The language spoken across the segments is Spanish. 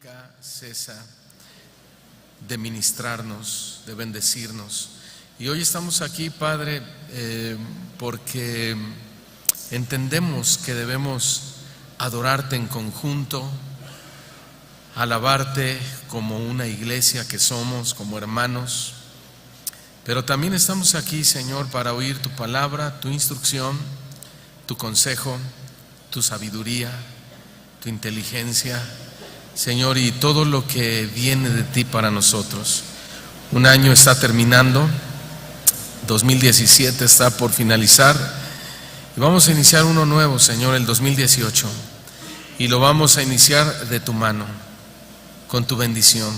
nunca cesa de ministrarnos, de bendecirnos. Y hoy estamos aquí, Padre, porque entendemos que debemos adorarte en conjunto, alabarte como una iglesia que somos, como hermanos. Pero también estamos aquí, Señor, para oír tu palabra, tu instrucción, tu consejo, tu sabiduría, tu inteligencia, Señor, y todo lo que viene de ti para nosotros. Un año está terminando, 2017 está por finalizar y vamos a iniciar uno nuevo, Señor, el 2018, y lo vamos a iniciar de tu mano, con tu bendición,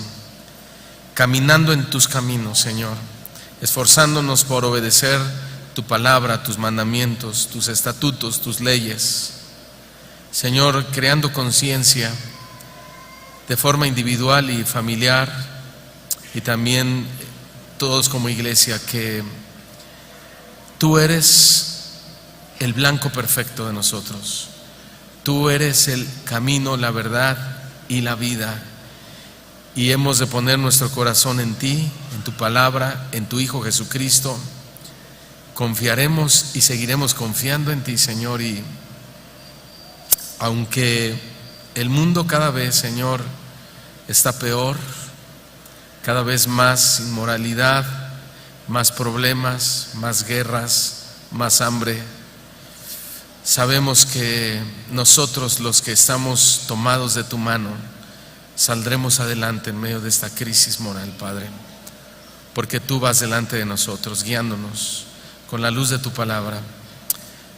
caminando en tus caminos, Señor, esforzándonos por obedecer tu palabra, tus mandamientos, tus estatutos, tus leyes, Señor, creando conciencia de forma individual y familiar, y también todos como iglesia, que tú eres el blanco perfecto de nosotros. Tú eres el camino, la verdad y la vida, y hemos de poner nuestro corazón en ti, en tu palabra, en tu Hijo Jesucristo. Confiaremos y seguiremos confiando en ti, Señor, y aunque el mundo cada vez, Señor, está peor, cada vez más inmoralidad, más problemas, más guerras, más hambre, sabemos que nosotros, los que estamos tomados de tu mano, saldremos adelante en medio de esta crisis moral, Padre, porque tú vas delante de nosotros, guiándonos con la luz de tu palabra.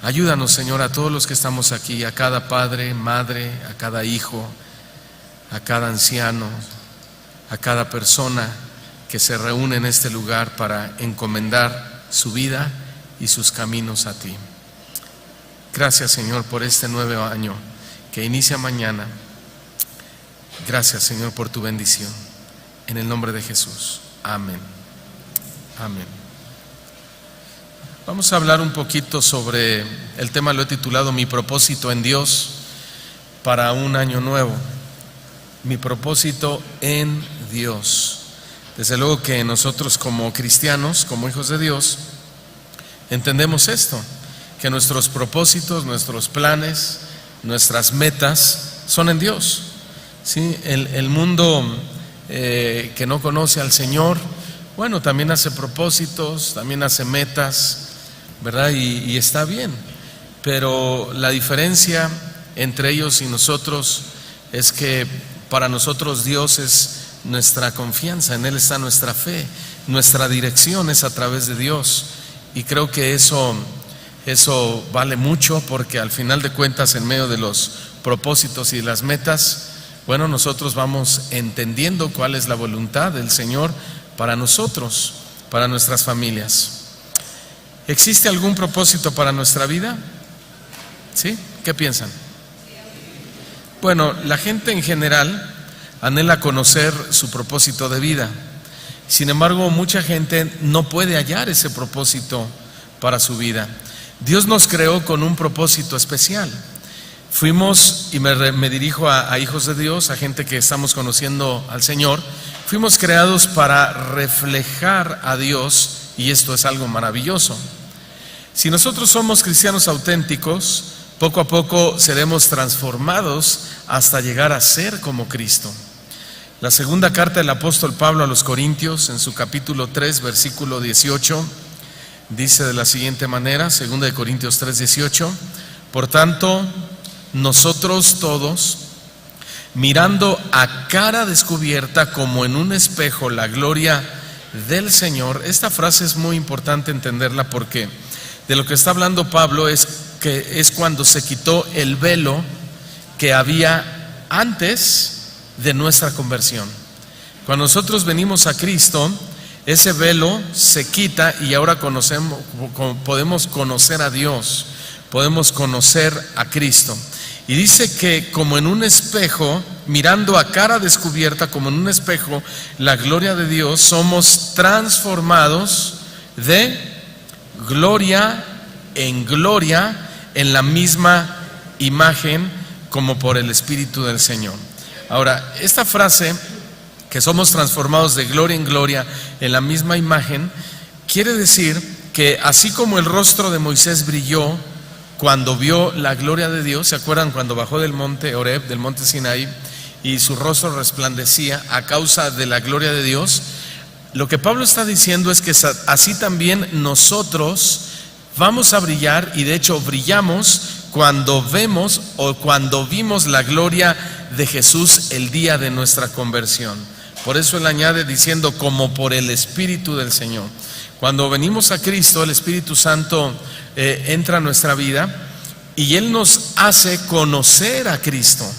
Ayúdanos, Señor, a todos los que estamos aquí, a cada padre, madre, a cada hijo, a cada anciano, a cada persona que se reúne en este lugar para encomendar su vida y sus caminos a ti. Gracias, Señor, por este nuevo año que inicia mañana. Gracias, Señor, por tu bendición. En el nombre de Jesús. Amén. Amén. Vamos a hablar un poquito sobre el tema, lo he titulado Mi propósito en Dios para un año nuevo. Mi propósito en Dios. Desde luego que nosotros como cristianos, como hijos de Dios, entendemos esto, que nuestros propósitos, nuestros planes, nuestras metas son en Dios. ¿Sí? El mundo que no conoce al Señor, bueno, también hace propósitos, también hace metas, ¿verdad? Y está bien, pero la diferencia entre ellos y nosotros es que para nosotros Dios es nuestra confianza, en Él está nuestra fe, nuestra dirección es a través de Dios, y creo que eso vale mucho, porque al final de cuentas, en medio de los propósitos y las metas, bueno, nosotros vamos entendiendo cuál es la voluntad del Señor para nosotros, para nuestras familias. ¿Existe algún propósito para nuestra vida? ¿Sí? ¿Qué piensan? Bueno, la gente en general anhela conocer su propósito de vida. Sin embargo, mucha gente no puede hallar ese propósito para su vida. Dios nos creó con un propósito especial. Fuimos, y me dirijo a hijos de Dios, a gente que estamos conociendo al Señor, fuimos creados para reflejar a Dios, y esto es algo maravilloso. Si nosotros somos cristianos auténticos, poco a poco seremos transformados hasta llegar a ser como Cristo. La segunda carta del apóstol Pablo a los Corintios, en su capítulo 3, versículo 18, dice de la siguiente manera, 2 Corintios 3, 18: por tanto, nosotros todos, mirando a cara descubierta como en un espejo la gloria del Señor. Esta frase es muy importante entenderla, porque de lo que está hablando Pablo es que es cuando se quitó el velo que había antes de nuestra conversión. Cuando nosotros venimos a Cristo, ese velo se quita y ahora podemos conocer a Dios, podemos conocer a Cristo. Y dice que como en un espejo, mirando a cara descubierta como en un espejo la gloria de Dios, somos transformados de gloria en gloria en la misma imagen como por el Espíritu del Señor. Ahora, esta frase, que somos transformados de gloria en gloria en la misma imagen, quiere decir que así como el rostro de Moisés brilló cuando vio la gloria de Dios, ¿se acuerdan cuando bajó del monte Horeb, del monte Sinaí, y su rostro resplandecía a causa de la gloria de Dios? Lo que Pablo está diciendo es que así también nosotros vamos a brillar, y de hecho brillamos cuando vemos o cuando vimos la gloria de Jesús el día de nuestra conversión. Por eso él añade diciendo, como por el Espíritu del Señor. Cuando venimos a Cristo, el Espíritu Santo entra a nuestra vida y Él nos hace conocer a Cristo.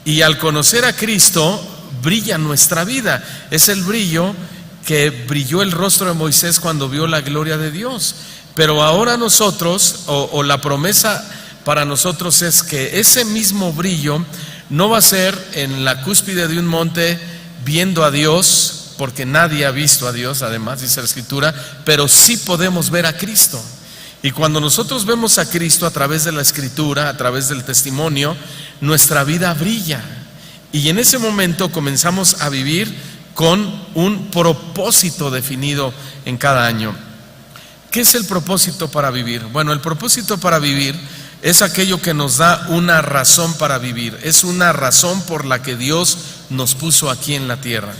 Y al conocer a Cristo, brilla nuestra vida. Es el brillo que brilló el rostro de Moisés cuando vio la gloria de Dios. Pero ahora nosotros, o la promesa para nosotros es que ese mismo brillo no va a ser en la cúspide de un monte viendo a Dios, porque nadie ha visto a Dios, además dice la Escritura, pero sí podemos ver a Cristo. Y cuando nosotros vemos a Cristo a través de la Escritura, a través del testimonio, nuestra vida brilla. Y en ese momento comenzamos a vivir con un propósito definido en cada año. ¿Qué es el propósito para vivir? Bueno, el propósito para vivir es aquello que nos da una razón para vivir. Es una razón por la que Dios nos puso aquí en la tierra.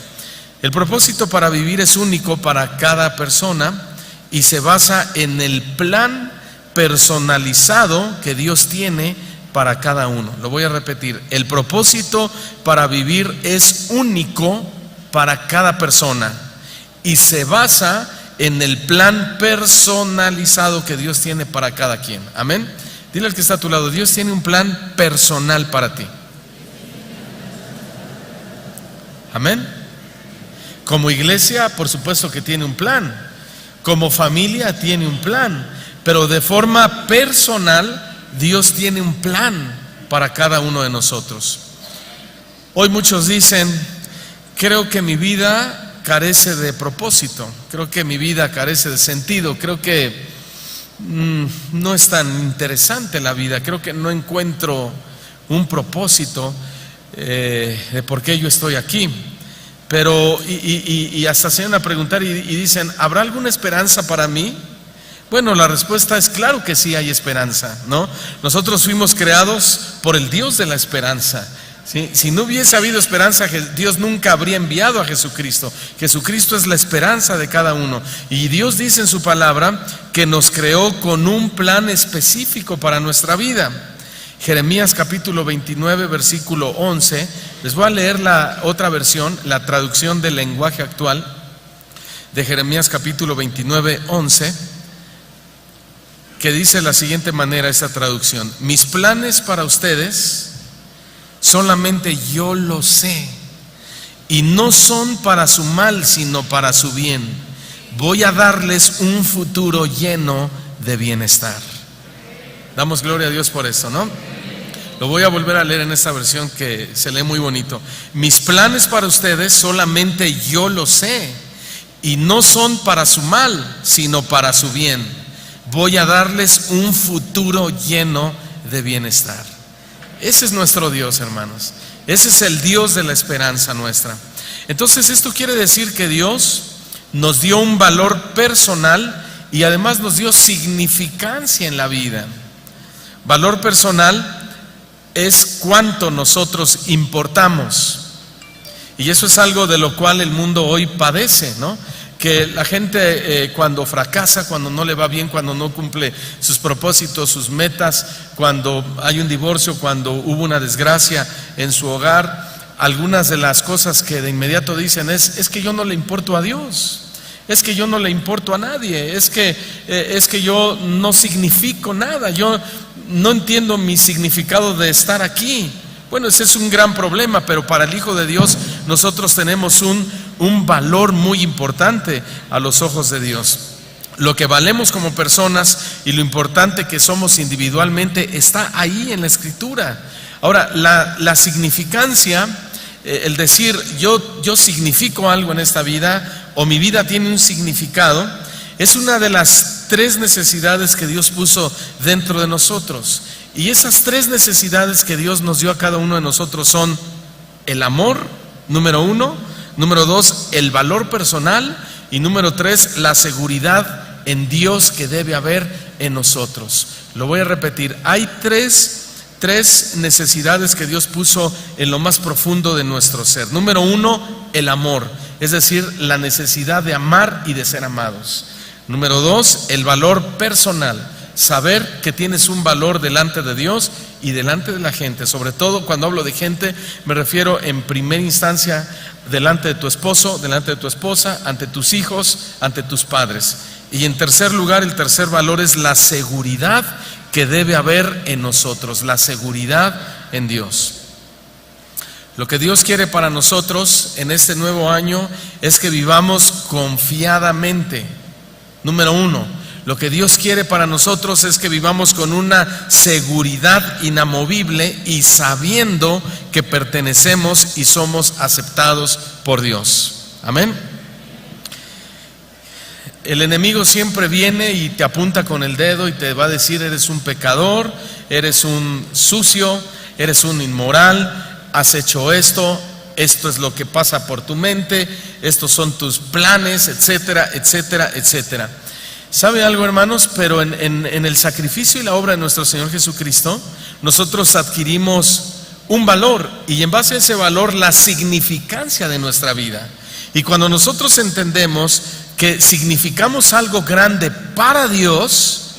El propósito para vivir es único para cada persona y se basa en el plan personalizado que Dios tiene para cada uno. Lo voy a repetir. El propósito para vivir es único para cada persona y se basa en el plan personalizado que Dios tiene para cada quien. Amén. Dile al que está a tu lado, Dios tiene un plan personal para ti. Amén. Como iglesia, por supuesto que tiene un plan. Como familia tiene un plan. Pero de forma personal, Dios tiene un plan para cada uno de nosotros. Hoy muchos dicen, creo que mi vida carece de propósito. Creo que mi vida carece de sentido. Creo que no es tan interesante la vida. Creo que no encuentro un propósito de por qué yo estoy aquí. Pero, y hasta se van a preguntar y dicen, ¿habrá alguna esperanza para mí? Bueno, la respuesta es claro que sí hay esperanza, ¿no? Nosotros fuimos creados por el Dios de la esperanza, ¿sí? Si no hubiese habido esperanza, Dios nunca habría enviado a Jesucristo. Jesucristo es la esperanza de cada uno. Y Dios dice en su palabra que nos creó con un plan específico para nuestra vida. Jeremías capítulo 29, versículo 11. Les voy a leer la otra versión, la traducción del lenguaje actual de Jeremías capítulo 29, 11, que dice de la siguiente manera esta traducción: mis planes para ustedes solamente yo lo sé, y no son para su mal, sino para su bien. Voy a darles un futuro lleno de bienestar. Damos gloria a Dios por eso, ¿no? Lo voy a volver a leer en esta versión que se lee muy bonito. Mis planes para ustedes solamente yo lo sé, y no son para su mal, sino para su bien. Voy a darles un futuro lleno de bienestar. Ese es nuestro Dios, hermanos. Ese es el Dios de la esperanza nuestra. Entonces esto quiere decir que Dios nos dio un valor personal y además nos dio significancia en la vida. Valor personal es cuánto nosotros importamos. Y eso es algo de lo cual el mundo hoy padece, ¿no? Que la gente cuando fracasa, cuando no le va bien, cuando no cumple sus propósitos, sus metas, cuando hay un divorcio, cuando hubo una desgracia en su hogar, algunas de las cosas que de inmediato dicen es que yo no le importo a Dios, es que yo no le importo a nadie, es que yo no significo nada, yo no entiendo mi significado de estar aquí. Bueno, ese es un gran problema, pero para el Hijo de Dios nosotros tenemos un valor muy importante a los ojos de Dios. Lo que valemos como personas y lo importante que somos individualmente está ahí en la Escritura. Ahora, la significancia, el decir yo significo algo en esta vida, o mi vida tiene un significado, es una de las 3 necesidades que Dios puso dentro de nosotros. Y esas 3 necesidades que Dios nos dio a cada uno de nosotros son el amor, número 1. Número 2, el valor personal. Y número 3, la seguridad en Dios que debe haber en nosotros. Lo voy a repetir. Hay tres necesidades que Dios puso en lo más profundo de nuestro ser. Número 1, el amor, es decir, la necesidad de amar y de ser amados. Número 2, el valor personal, saber que tienes un valor delante de Dios y delante de la gente. Sobre todo cuando hablo de gente, me refiero en primera instancia delante de tu esposo, delante de tu esposa, ante tus hijos, ante tus padres. Y en tercer lugar, el tercer valor es la seguridad que debe haber en nosotros, la seguridad en Dios. Lo que Dios quiere para nosotros en este nuevo año es que vivamos confiadamente. Número 1, lo que Dios quiere para nosotros es que vivamos con una seguridad inamovible y sabiendo que pertenecemos y somos aceptados por Dios. Amén. El enemigo siempre viene y te apunta con el dedo y te va a decir: eres un pecador, eres un sucio, eres un inmoral, has hecho esto, esto es lo que pasa por tu mente, estos son tus planes, etcétera, etcétera, etcétera. ¿Sabe algo, hermanos? Pero en el sacrificio y la obra de nuestro Señor Jesucristo, nosotros adquirimos un valor, y en base a ese valor, la significancia de nuestra vida. Y cuando nosotros entendemos que significamos algo grande para Dios,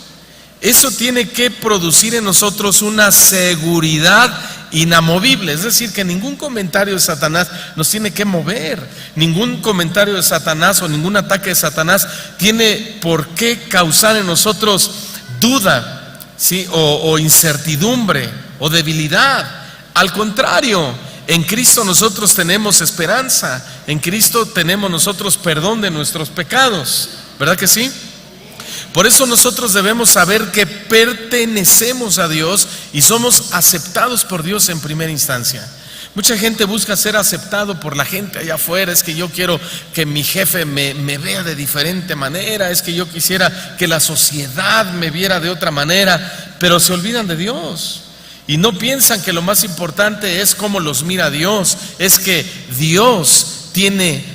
eso tiene que producir en nosotros una seguridad inamovible. Es decir, que ningún comentario de Satanás nos tiene que mover. Ningún comentario de Satanás o ningún ataque de Satanás tiene por qué causar en nosotros duda, ¿sí? o incertidumbre o debilidad. Al contrario, en Cristo nosotros tenemos esperanza. En Cristo tenemos nosotros perdón de nuestros pecados. ¿Verdad que sí? Por eso nosotros debemos saber que pertenecemos a Dios y somos aceptados por Dios en primera instancia. Mucha gente busca ser aceptado por la gente allá afuera. Es que yo quiero que mi jefe me vea de diferente manera. Es que yo quisiera que la sociedad me viera de otra manera. Pero se olvidan de Dios y no piensan que lo más importante es cómo los mira Dios. Es que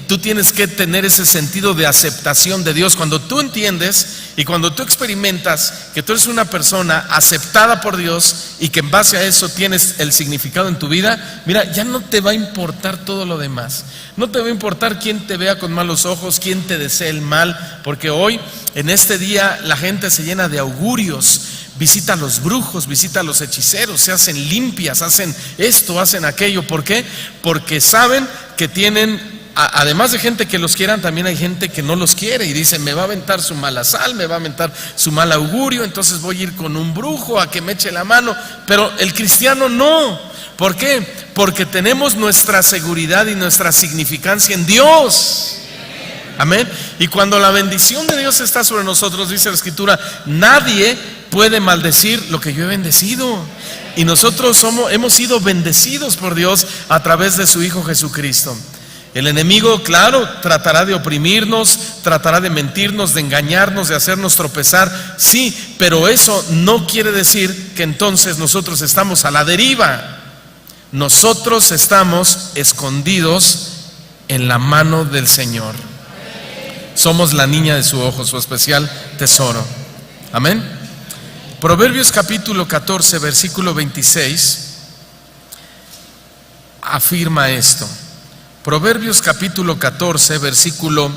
tú tienes que tener ese sentido de aceptación de Dios. Cuando tú entiendes y cuando tú experimentas que tú eres una persona aceptada por Dios y que en base a eso tienes el significado en tu vida, mira, ya no te va a importar todo lo demás. No te va a importar quién te vea con malos ojos, quién te desee el mal, porque hoy, en este día, la gente se llena de augurios. Visita a los brujos, visita a los hechiceros, se hacen limpias, hacen esto, hacen aquello. ¿Por qué? Porque saben que tienen, además de gente que los quieran, también hay gente que no los quiere y dicen: me va a aventar su mala sal, me va a aventar su mal augurio, entonces voy a ir con un brujo a que me eche la mano. Pero el cristiano no. ¿Por qué? Porque tenemos nuestra seguridad y nuestra significancia en Dios. Amén. Y cuando la bendición de Dios está sobre nosotros, dice la Escritura, nadie puede maldecir lo que yo he bendecido. Y nosotros hemos sido bendecidos por Dios a través de su Hijo Jesucristo. El enemigo, claro, tratará de oprimirnos, tratará de mentirnos, de engañarnos, de hacernos tropezar. Sí, pero eso no quiere decir que entonces nosotros estamos a la deriva. Nosotros estamos escondidos en la mano del Señor. Somos la niña de su ojo, su especial tesoro. Amén. Proverbios capítulo 14, versículo 26 afirma esto. Proverbios capítulo 14, versículo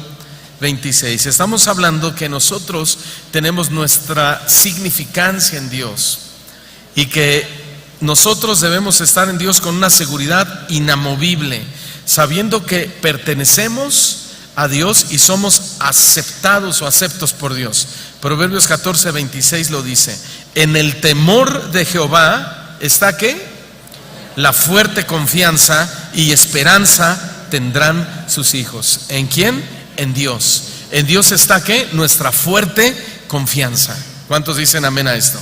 26. Estamos hablando que nosotros tenemos nuestra significancia en Dios y que nosotros debemos estar en Dios con una seguridad inamovible, sabiendo que pertenecemos a Dios y somos aceptados o aceptos por Dios. Proverbios 14, 26 lo dice: en el temor de Jehová está ¿qué? La fuerte confianza, y esperanza tendrán sus hijos. ¿En quién? En Dios. En Dios está ¿qué? Nuestra fuerte confianza. ¿Cuántos dicen amén a esto?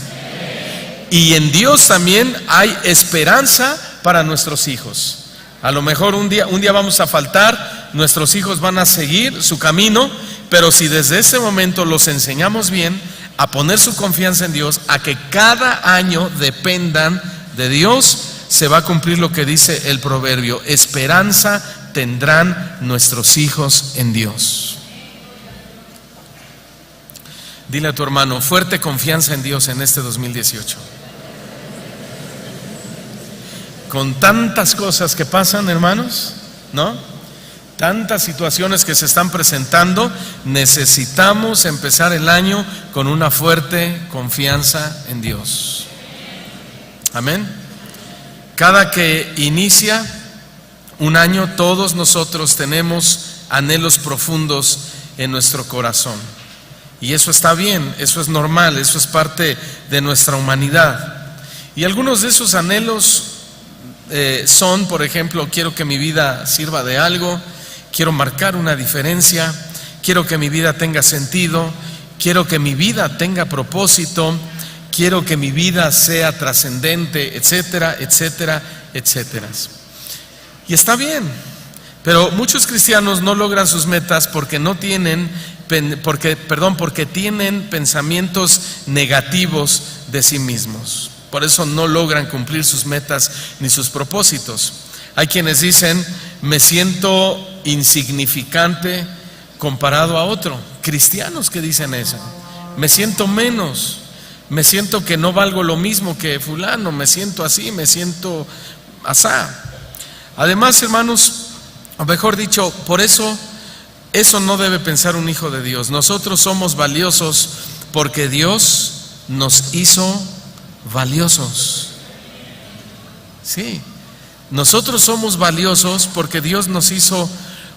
Y en Dios también hay esperanza para nuestros hijos. A lo mejor un día vamos a faltar, nuestros hijos van a seguir su camino, pero si desde ese momento los enseñamos bien a poner su confianza en Dios, a que cada año dependan de Dios, se va a cumplir lo que dice el proverbio: esperanza tendrán nuestros hijos en Dios. Dile a tu hermano: fuerte confianza en Dios en este 2018. Con tantas cosas que pasan, hermanos, ¿no? Tantas situaciones que se están presentando, necesitamos empezar el año con una fuerte confianza en Dios. Amén. Cada que inicia un año, todos nosotros tenemos anhelos profundos en nuestro corazón. Y eso está bien, eso es normal, eso es parte de nuestra humanidad. Y algunos de esos anhelos son, por ejemplo, quiero que mi vida sirva de algo, quiero marcar una diferencia, quiero que mi vida tenga sentido, quiero que mi vida tenga propósito, quiero que mi vida sea trascendente, etcétera, etcétera, etcétera. Y está bien, pero muchos cristianos no logran sus metas porque tienen pensamientos negativos de sí mismos. Por eso no logran cumplir sus metas ni sus propósitos. Hay quienes dicen: me siento insignificante comparado a otro. Cristianos que dicen eso. Me siento menos, me siento que no valgo lo mismo que fulano, me siento así, me siento asá. Además, hermanos, o mejor dicho, por eso no debe pensar un hijo de Dios. Nosotros somos valiosos porque Dios nos hizo valiosos. Sí. Nosotros somos valiosos porque Dios nos hizo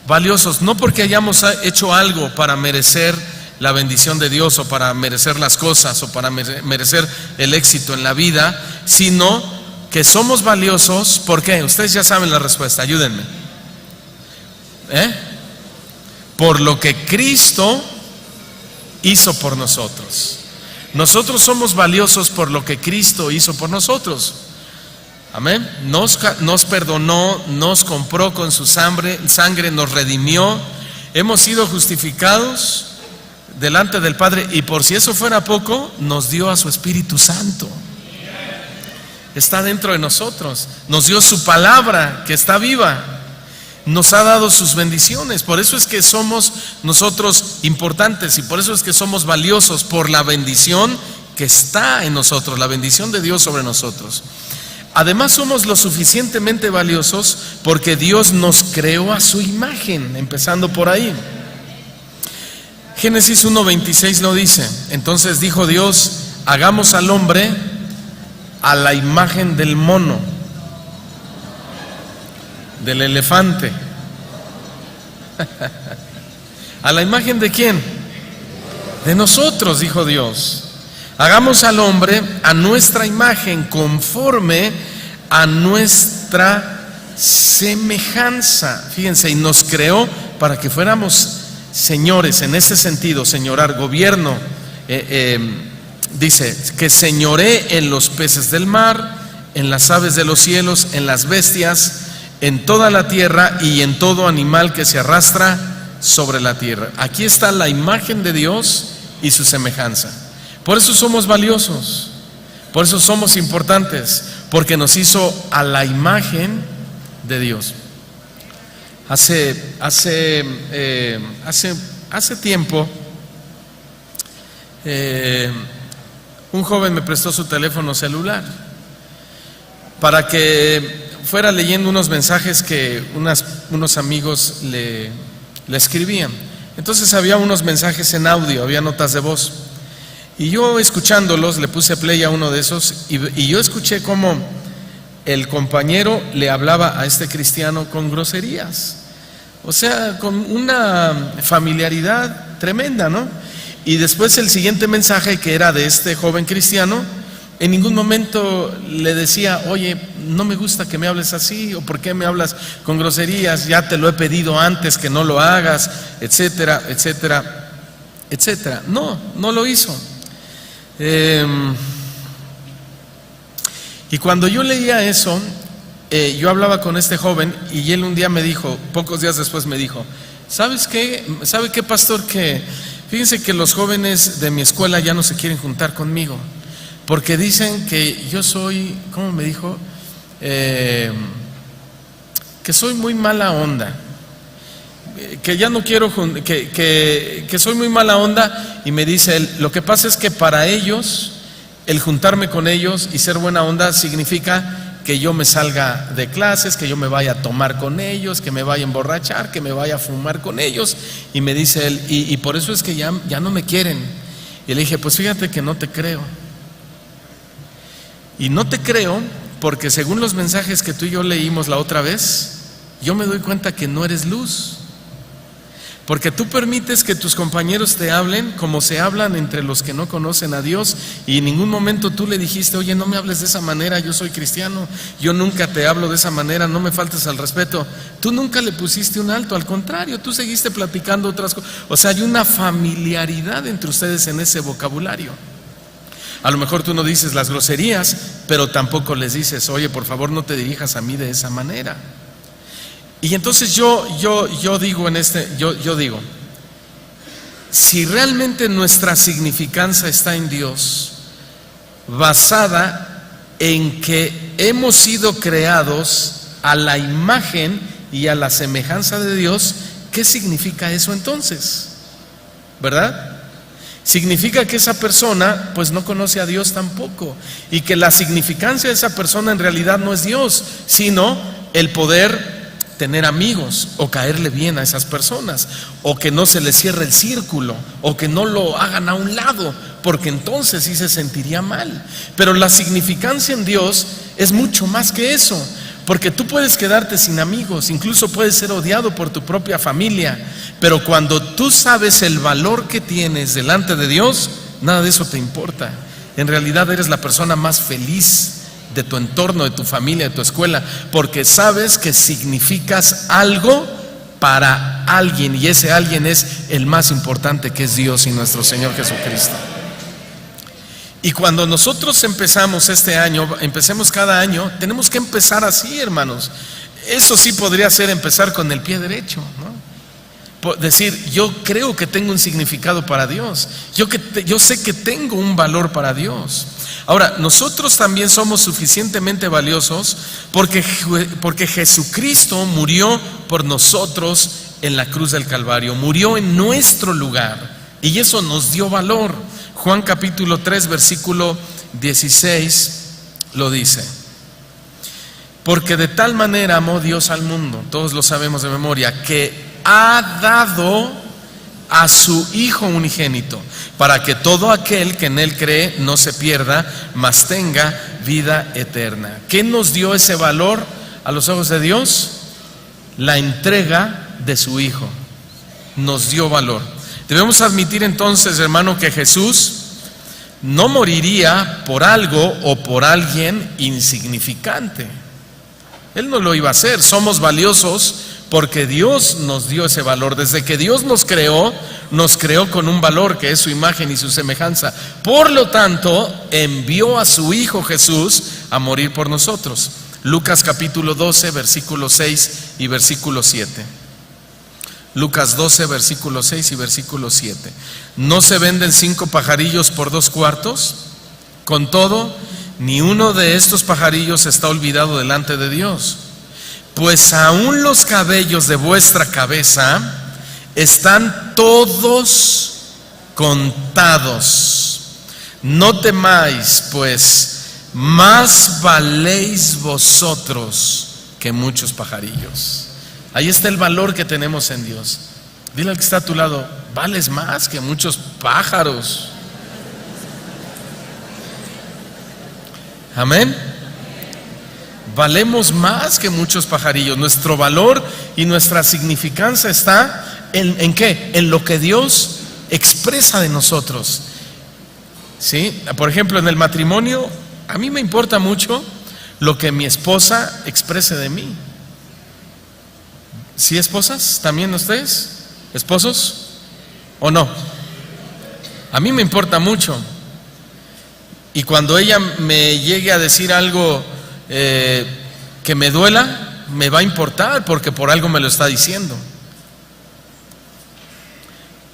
valiosos, no porque hayamos hecho algo para merecer la bendición de Dios o para merecer las cosas o para merecer el éxito en la vida, sino que somos valiosos. ¿Por qué? Ustedes ya saben la respuesta, ayúdenme. Por lo que Cristo hizo por nosotros. Nosotros somos valiosos por lo que Cristo hizo por nosotros. Amén. Nos perdonó, nos compró con su sangre, nos redimió. Hemos sido justificados delante del Padre, y por si eso fuera poco, nos dio a su Espíritu Santo. Está dentro de nosotros. Nos dio su palabra que está viva. Nos ha dado sus bendiciones. Por eso es que somos nosotros importantes, y por eso es que somos valiosos, por la bendición que está en nosotros, la bendición de Dios sobre nosotros. Además, somos lo suficientemente valiosos porque Dios nos creó a su imagen, empezando por ahí. Génesis 1:26 lo dice: entonces dijo Dios: hagamos al hombre a la imagen del mono, del elefante. ¿A la imagen de quién? De nosotros, dijo Dios. Hagamos al hombre a nuestra imagen, conforme a nuestra semejanza. Fíjense, y nos creó para que fuéramos señores, en ese sentido, señorar, gobierno. Dice que señoree en los peces del mar, en las aves de los cielos, en las bestias, en toda la tierra y en todo animal que se arrastra sobre la tierra. Aquí está la imagen de Dios y su semejanza. Por eso somos valiosos, por eso somos importantes, porque nos hizo a la imagen de Dios. Hace tiempo, un joven me prestó su teléfono celular para que fuera leyendo unos mensajes que unos amigos le escribían. Entonces había unos mensajes en audio, había notas de voz. Y yo, escuchándolos, le puse play a uno de esos, y yo escuché cómo el compañero le hablaba a este cristiano con groserías, o sea, con una familiaridad tremenda, ¿no? Y después el siguiente mensaje, que era de este joven cristiano, en ningún momento le decía: oye, no me gusta que me hables así, o por qué me hablas con groserías, ya te lo he pedido antes que no lo hagas, etcétera, etcétera, etcétera. No lo hizo. Y cuando yo leía eso, yo hablaba con este joven, y él un día me dijo, pocos días después me dijo: ¿sabe qué, pastor? Que fíjense que los jóvenes de mi escuela ya no se quieren juntar conmigo, porque dicen que yo soy, ¿cómo me dijo? que soy muy mala onda, que ya no quiero, que soy muy mala onda, y me dice él, lo que pasa es que para ellos, el juntarme con ellos y ser buena onda significa que yo me salga de clases, que yo me vaya a tomar con ellos, que me vaya a emborrachar, que me vaya a fumar con ellos. Y me dice él, y por eso es que ya no me quieren. Y le dije, pues fíjate que no te creo. Y no te creo porque según los mensajes que tú y yo leímos la otra vez, yo me doy cuenta que no eres luz. Porque tú permites que tus compañeros te hablen como se hablan entre los que no conocen a Dios, y en ningún momento tú le dijiste, oye, no me hables de esa manera, yo soy cristiano, yo nunca te hablo de esa manera, no me faltes al respeto. Tú nunca le pusiste un alto, al contrario, tú seguiste platicando otras cosas. O sea, hay una familiaridad entre ustedes en ese vocabulario. A lo mejor tú no dices las groserías, pero tampoco les dices, oye, por favor no te dirijas a mí de esa manera. Y entonces yo digo, si realmente nuestra significancia está en Dios, basada en que hemos sido creados a la imagen y a la semejanza de Dios, ¿qué significa eso entonces? ¿Verdad? Significa que esa persona pues no conoce a Dios tampoco, y que la significancia de esa persona en realidad no es Dios, sino el poder tener amigos o caerle bien a esas personas, o que no se le cierre el círculo, o que no lo hagan a un lado, porque entonces sí se sentiría mal. Pero la significancia en Dios es mucho más que eso, porque tú puedes quedarte sin amigos, incluso puedes ser odiado por tu propia familia, pero cuando tú sabes el valor que tienes delante de Dios, nada de eso te importa. En realidad eres la persona más feliz de tu entorno, de tu familia, de tu escuela, porque sabes que significas algo para alguien, y ese alguien es el más importante, que es Dios y nuestro Señor Jesucristo. Y cuando nosotros empezamos este año, empecemos cada año, tenemos que empezar así, hermanos. Eso sí podría ser empezar con el pie derecho, ¿no? Decir, yo creo que tengo un significado para Dios, yo sé que tengo un valor para Dios. Ahora, nosotros también somos suficientemente valiosos porque Jesucristo murió por nosotros en la cruz del Calvario, murió en nuestro lugar, y eso nos dio valor. Juan capítulo 3 versículo 16 lo dice: porque de tal manera amó Dios al mundo, todos lo sabemos de memoria, que ha dado a su Hijo unigénito, para que todo aquel que en Él cree no se pierda, mas tenga vida eterna. ¿Qué nos dio ese valor a los ojos de Dios? La entrega de su Hijo nos dio valor. Debemos admitir entonces, hermano, que Jesús no moriría por algo o por alguien insignificante. Él no lo iba a hacer. Somos valiosos porque Dios nos dio ese valor. Desde que Dios nos creó con un valor que es su imagen y su semejanza. Por lo tanto, envió a su Hijo Jesús a morir por nosotros. Lucas capítulo 12, versículo 6 y versículo 7. Lucas 12, versículo 6 y versículo 7. ¿No se venden 5 pajarillos por 2 cuartos? Con todo, ni uno de estos pajarillos está olvidado delante de Dios. Pues aún los cabellos de vuestra cabeza están todos contados. No temáis, pues más valéis vosotros que muchos pajarillos. Ahí está el valor que tenemos en Dios. Dile al que está a tu lado, vales más que muchos pájaros. Amén. Valemos más que muchos pajarillos. Nuestro valor y nuestra significancia está ¿en qué? En lo que Dios expresa de nosotros. ¿Sí? Por ejemplo, en el matrimonio, a mí me importa mucho lo que mi esposa exprese de mí. ¿Sí, esposas? ¿También ustedes? ¿Esposos? ¿O no? A mí me importa mucho. Y cuando ella me llegue a decir algo que me duela, me va a importar porque por algo me lo está diciendo.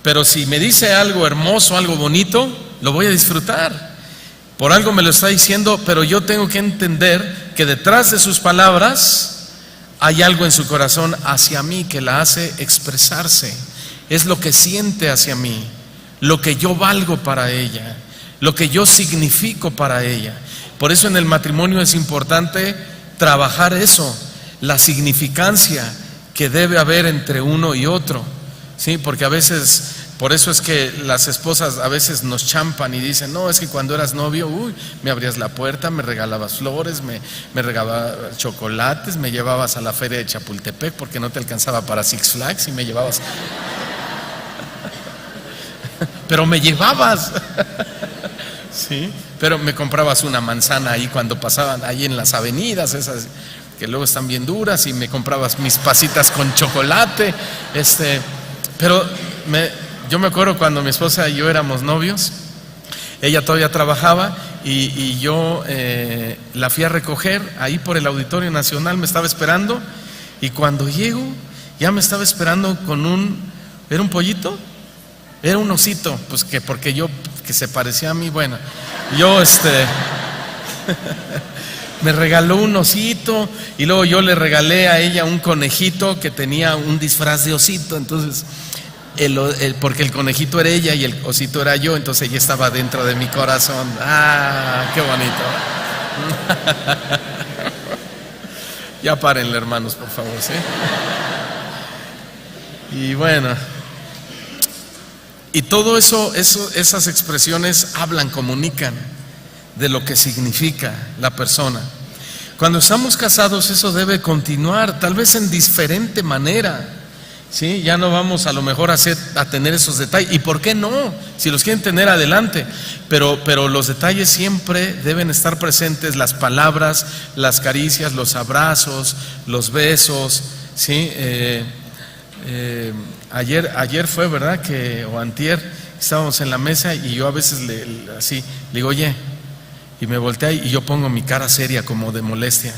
Pero si me dice algo hermoso, algo bonito, lo voy a disfrutar. Por algo me lo está diciendo, pero yo tengo que entender que detrás de sus palabras hay algo en su corazón hacia mí que la hace expresarse. Es lo que siente hacia mí, lo que yo valgo para ella, lo que yo significo para ella. Por eso en el matrimonio es importante trabajar eso, la significancia que debe haber entre uno y otro, ¿sí? Porque a veces, por eso es que las esposas a veces nos champan y dicen, no, es que cuando eras novio, me abrías la puerta, me regalabas flores, me regalabas chocolates, me llevabas a la feria de Chapultepec porque no te alcanzaba para Six Flags y me llevabas. Pero me llevabas. Sí, pero me comprabas una manzana ahí cuando pasaban ahí en las avenidas esas que luego están bien duras, y me comprabas mis pasitas con chocolate. Pero yo me acuerdo cuando mi esposa y yo éramos novios, ella todavía trabajaba y yo la fui a recoger ahí por el Auditorio Nacional, me estaba esperando, y cuando llego ya me estaba esperando con ¿era un pollito? Era un osito, pues que porque yo, que se parecía a mí, bueno, yo me regaló un osito, y luego yo le regalé a ella un conejito que tenía un disfraz de osito. Entonces porque el conejito era ella y el osito era yo, entonces ella estaba dentro de mi corazón. ¡Ah, qué bonito! Ya párenle, hermanos, por favor, ¿sí? Y bueno, y todo eso, esas expresiones hablan, comunican de lo que significa la persona. Cuando estamos casados, eso debe continuar, tal vez en diferente manera, ¿sí? Ya no vamos a lo mejor a tener esos detalles. ¿Y por qué no? Si los quieren tener, adelante. Pero los detalles siempre deben estar presentes, las palabras, las caricias, los abrazos, los besos, ¿sí? Ayer fue, ¿verdad? O antier, estábamos en la mesa y yo a veces le digo, oye, y me voltea y yo pongo mi cara seria como de molestia,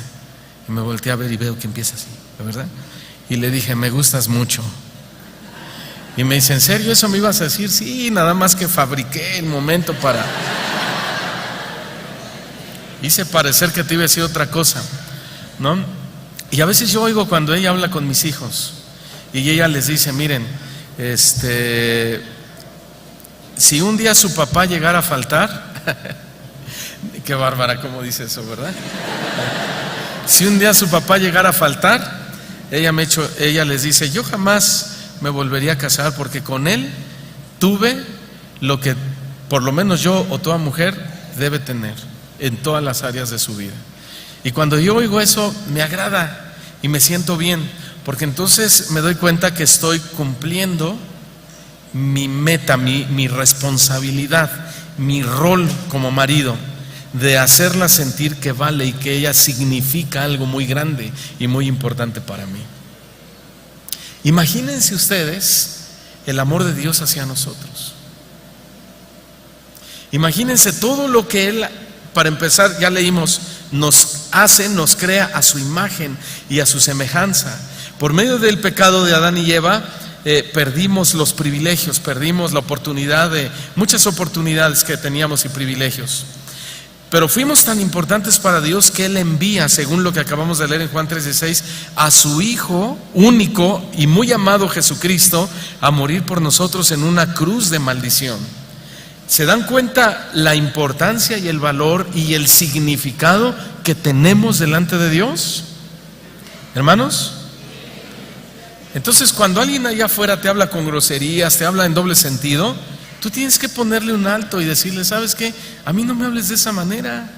y me volteé a ver y veo que empieza así, ¿verdad? Y le dije, me gustas mucho. Y me dice, ¿en serio eso me ibas a decir? Sí, nada más que fabriqué el momento para... Hice parecer que te iba a decir otra cosa, ¿no? Y a veces yo oigo cuando ella habla con mis hijos y ella les dice, miren, si un día su papá llegara a faltar, qué bárbara cómo dice eso, ¿verdad? Si un día su papá llegara a faltar, ella les dice, yo jamás me volvería a casar porque con él tuve lo que por lo menos yo o toda mujer debe tener en todas las áreas de su vida. Y cuando yo oigo eso, me agrada y me siento bien, porque entonces me doy cuenta que estoy cumpliendo mi meta, mi responsabilidad, mi rol como marido, de hacerla sentir que vale y que ella significa algo muy grande y muy importante para mí. Imagínense ustedes el amor de Dios hacia nosotros. Imagínense todo lo que Él, para empezar, ya leímos, nos crea a su imagen y a su semejanza. Por medio del pecado de Adán y Eva, perdimos los privilegios, perdimos la oportunidad de muchas oportunidades que teníamos y privilegios. Pero fuimos tan importantes para Dios que Él envía, según lo que acabamos de leer en Juan 3:16, a su Hijo único y muy amado Jesucristo a morir por nosotros en una cruz de maldición. ¿Se dan cuenta la importancia y el valor y el significado que tenemos delante de Dios? ¿Hermanos? Entonces, cuando alguien allá afuera te habla con groserías, te habla en doble sentido, tú tienes que ponerle un alto y decirle, ¿sabes qué? A mí no me hables de esa manera.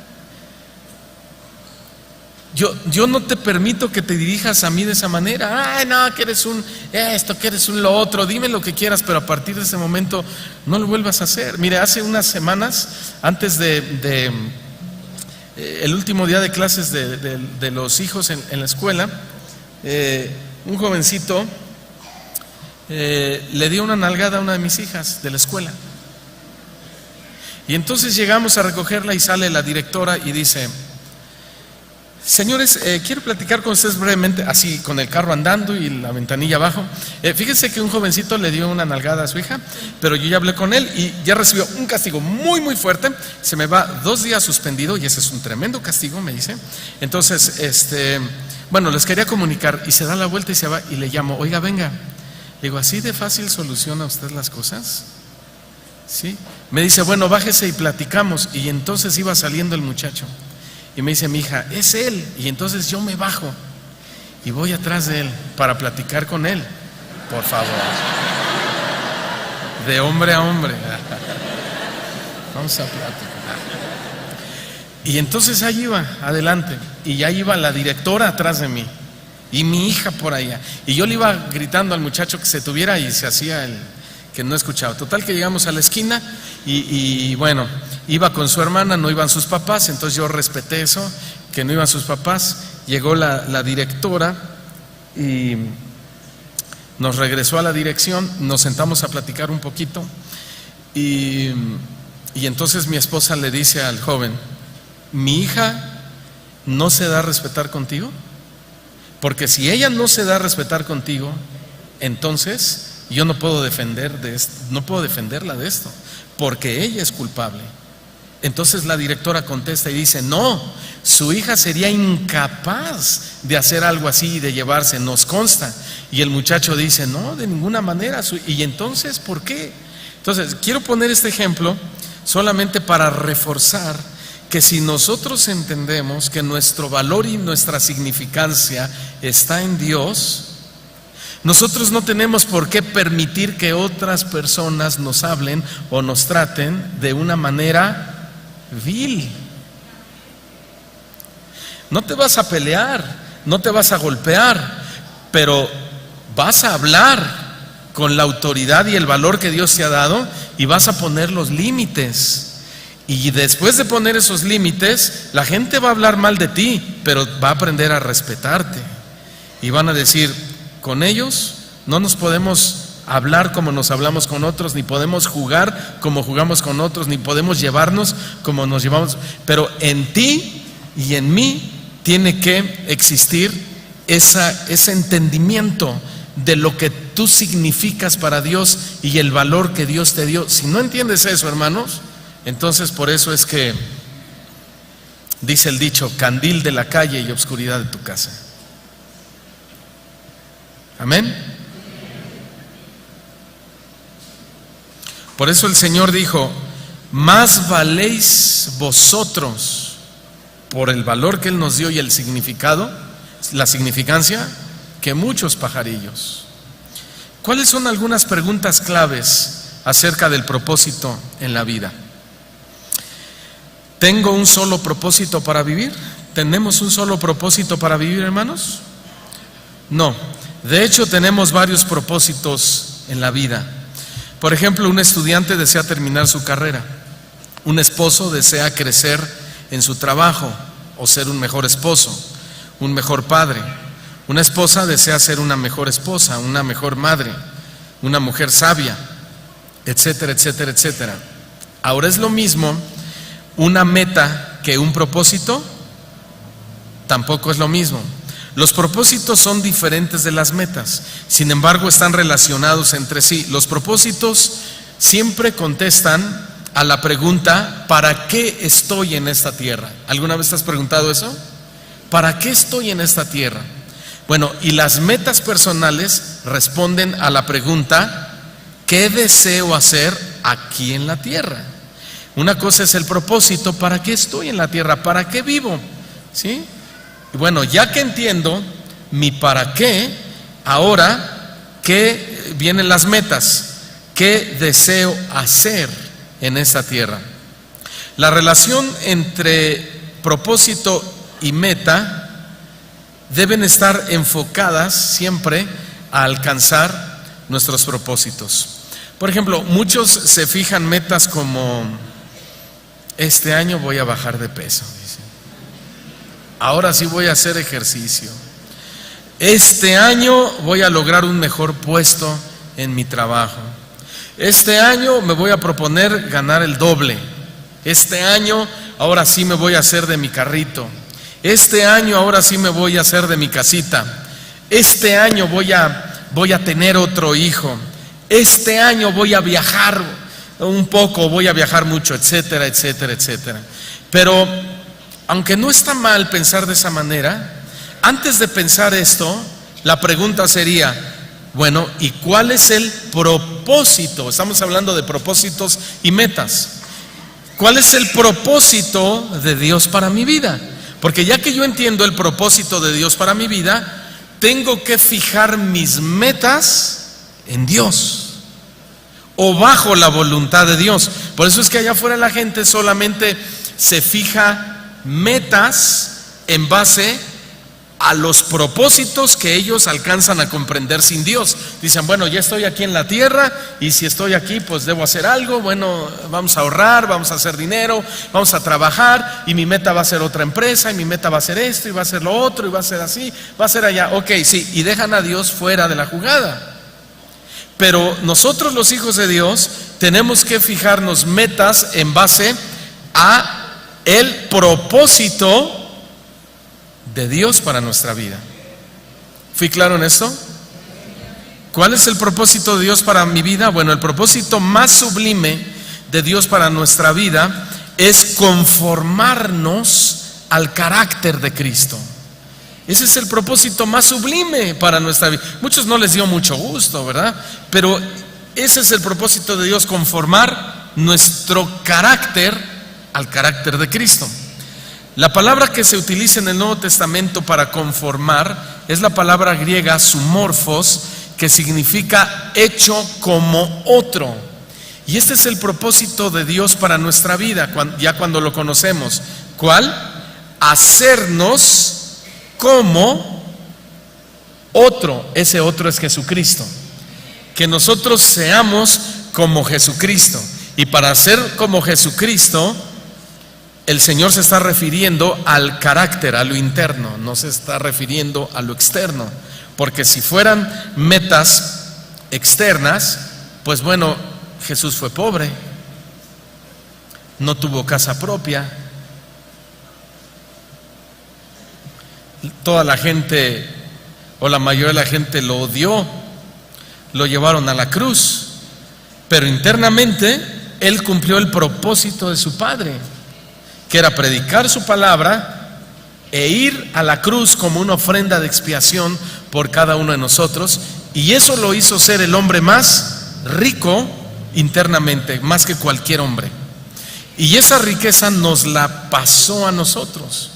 Yo no te permito que te dirijas a mí de esa manera. Ay, no, que eres que eres un lo otro. Dime lo que quieras, pero a partir de ese momento no lo vuelvas a hacer. Mire, hace unas semanas, antes de el último día de clases de los hijos en la escuela, un jovencito le dio una nalgada a una de mis hijas de la escuela. Y entonces llegamos a recogerla y sale la directora y dice, Señores, quiero platicar con ustedes brevemente, así con el carro andando y la ventanilla abajo. Fíjense que un jovencito le dio una nalgada a su hija, pero yo ya hablé con él y ya recibió un castigo muy muy fuerte. Se me va 2 días suspendido y ese es un tremendo castigo, me dice. Entonces, bueno, les quería comunicar y se da la vuelta y se va y le llamo, oiga, venga. Le digo, ¿así de fácil soluciona usted las cosas? ¿Sí? Me dice, bueno, bájese y platicamos. Y entonces iba saliendo el muchacho. Y me dice mi hija, es él. Y entonces yo me bajo y voy atrás de él para platicar con él. Por favor. De hombre a hombre. Vamos a platicar. Y entonces ahí iba, adelante. Y ya iba la directora atrás de mí. Y mi hija por allá. Y yo le iba gritando al muchacho que se tuviera y se hacía el que no escuchaba. Total que llegamos a la esquina y bueno, iba con su hermana, no iban sus papás, entonces yo respeté eso, que no iban sus papás. Llegó la directora y nos regresó a la dirección, nos sentamos a platicar un poquito y entonces mi esposa le dice al joven, mi hija no se da a respetar contigo, porque si ella no se da a respetar contigo, entonces yo no puedo defenderla de esto, porque ella es culpable. Entonces la directora contesta y dice, no, su hija sería incapaz de hacer algo así y de llevarse, nos consta. Y el muchacho dice, no, de ninguna manera. Y entonces, ¿por qué? Entonces, quiero poner este ejemplo solamente para reforzar que si nosotros entendemos que nuestro valor y nuestra significancia está en Dios, nosotros no tenemos por qué permitir que otras personas nos hablen o nos traten de una manera vil. No te vas a pelear, no te vas a golpear, pero vas a hablar con la autoridad y el valor que Dios te ha dado y vas a poner los límites. Y después de poner esos límites, la gente va a hablar mal de ti, pero va a aprender a respetarte. Y van a decir, con ellos no nos podemos hablar como nos hablamos con otros, ni podemos jugar como jugamos con otros, ni podemos llevarnos como nos llevamos. Pero en ti y en mí tiene que existir ese entendimiento de lo que tú significas para Dios y el valor que Dios te dio. Si no entiendes eso, hermanos, entonces por eso es que dice el dicho, candil de la calle y obscuridad de tu casa. Amén. Por eso el Señor dijo, más valéis vosotros por el valor que Él nos dio y el significado, la significancia, que muchos pajarillos. ¿Cuáles son algunas preguntas claves acerca del propósito en la vida? ¿Tengo un solo propósito para vivir? ¿Tenemos un solo propósito para vivir, hermanos? No. De hecho, tenemos varios propósitos en la vida. Por ejemplo, un estudiante desea terminar su carrera. Un esposo desea crecer en su trabajo o ser un mejor esposo, un mejor padre. Una esposa desea ser una mejor esposa, una mejor madre, una mujer sabia, etcétera, etcétera, etcétera. Ahora, ¿es lo mismo una meta que un propósito? Tampoco es lo mismo. Los propósitos son diferentes de las metas, sin embargo están relacionados entre sí. Los propósitos siempre contestan a la pregunta, ¿para qué estoy en esta tierra? ¿Alguna vez te has preguntado eso? ¿Para qué estoy en esta tierra? Bueno, y las metas personales responden a la pregunta, ¿qué deseo hacer aquí en la tierra? Una cosa es el propósito, ¿para qué estoy en la tierra? ¿Para qué vivo? ¿Sí? Y bueno, ya que entiendo mi para qué, ahora, ¿qué vienen las metas? ¿Qué deseo hacer en esta tierra? La relación entre propósito y meta deben estar enfocadas siempre a alcanzar nuestros propósitos. Por ejemplo, muchos se fijan metas como, este año voy a bajar de peso. Ahora sí voy a hacer ejercicio. Este año voy a lograr un mejor puesto en mi trabajo. Este año me voy a proponer ganar el doble. Este año ahora sí me voy a hacer de mi carrito. Este año ahora sí me voy a hacer de mi casita. Este año voy a tener otro hijo. Este año voy a viajar un poco, voy a viajar mucho, etcétera, etcétera, etcétera. Pero aunque no está mal pensar de esa manera, antes de pensar esto, la pregunta sería, bueno, ¿y cuál es el propósito? Estamos hablando de propósitos y metas. ¿Cuál es el propósito de Dios para mi vida? Porque ya que yo entiendo el propósito de Dios para mi vida, tengo que fijar mis metas en Dios o bajo la voluntad de Dios. Por eso es que allá afuera la gente solamente se fija metas en base a los propósitos que ellos alcanzan a comprender sin Dios. Dicen, bueno, ya estoy aquí en la tierra y si estoy aquí pues debo hacer algo. Bueno, vamos a ahorrar, vamos a hacer dinero, vamos a trabajar y mi meta va a ser otra empresa y mi meta va a ser esto y va a ser lo otro y va a ser así, va a ser allá. Ok, sí, y dejan a Dios fuera de la jugada. Pero nosotros los hijos de Dios tenemos que fijarnos metas en base a el propósito de Dios para nuestra vida. ¿Fui claro en esto? ¿Cuál es el propósito de Dios para mi vida? Bueno, el propósito más sublime de Dios para nuestra vida es conformarnos al carácter de Cristo. Ese es el propósito más sublime para nuestra vida. Muchos no les dio mucho gusto, ¿verdad? Pero ese es el propósito de Dios, conformar nuestro carácter al carácter de Cristo. La palabra que se utiliza en el Nuevo Testamento para conformar es la palabra griega sumorphos, que significa hecho como otro. Y este es el propósito de Dios para nuestra vida, ya cuando lo conocemos. ¿Cuál? Hacernos como otro. Ese otro es Jesucristo. Que nosotros seamos como Jesucristo. Y para ser como Jesucristo, el Señor se está refiriendo al carácter, a lo interno, no se está refiriendo a lo externo. Porque si fueran metas externas, pues bueno, Jesús fue pobre, no tuvo casa propia, toda la gente o la mayoría de la gente lo odió, lo llevaron a la cruz, pero internamente Él cumplió el propósito de su Padre, que era predicar su palabra e ir a la cruz como una ofrenda de expiación por cada uno de nosotros. Y eso lo hizo ser el hombre más rico internamente, más que cualquier hombre. Y esa riqueza nos la pasó a nosotros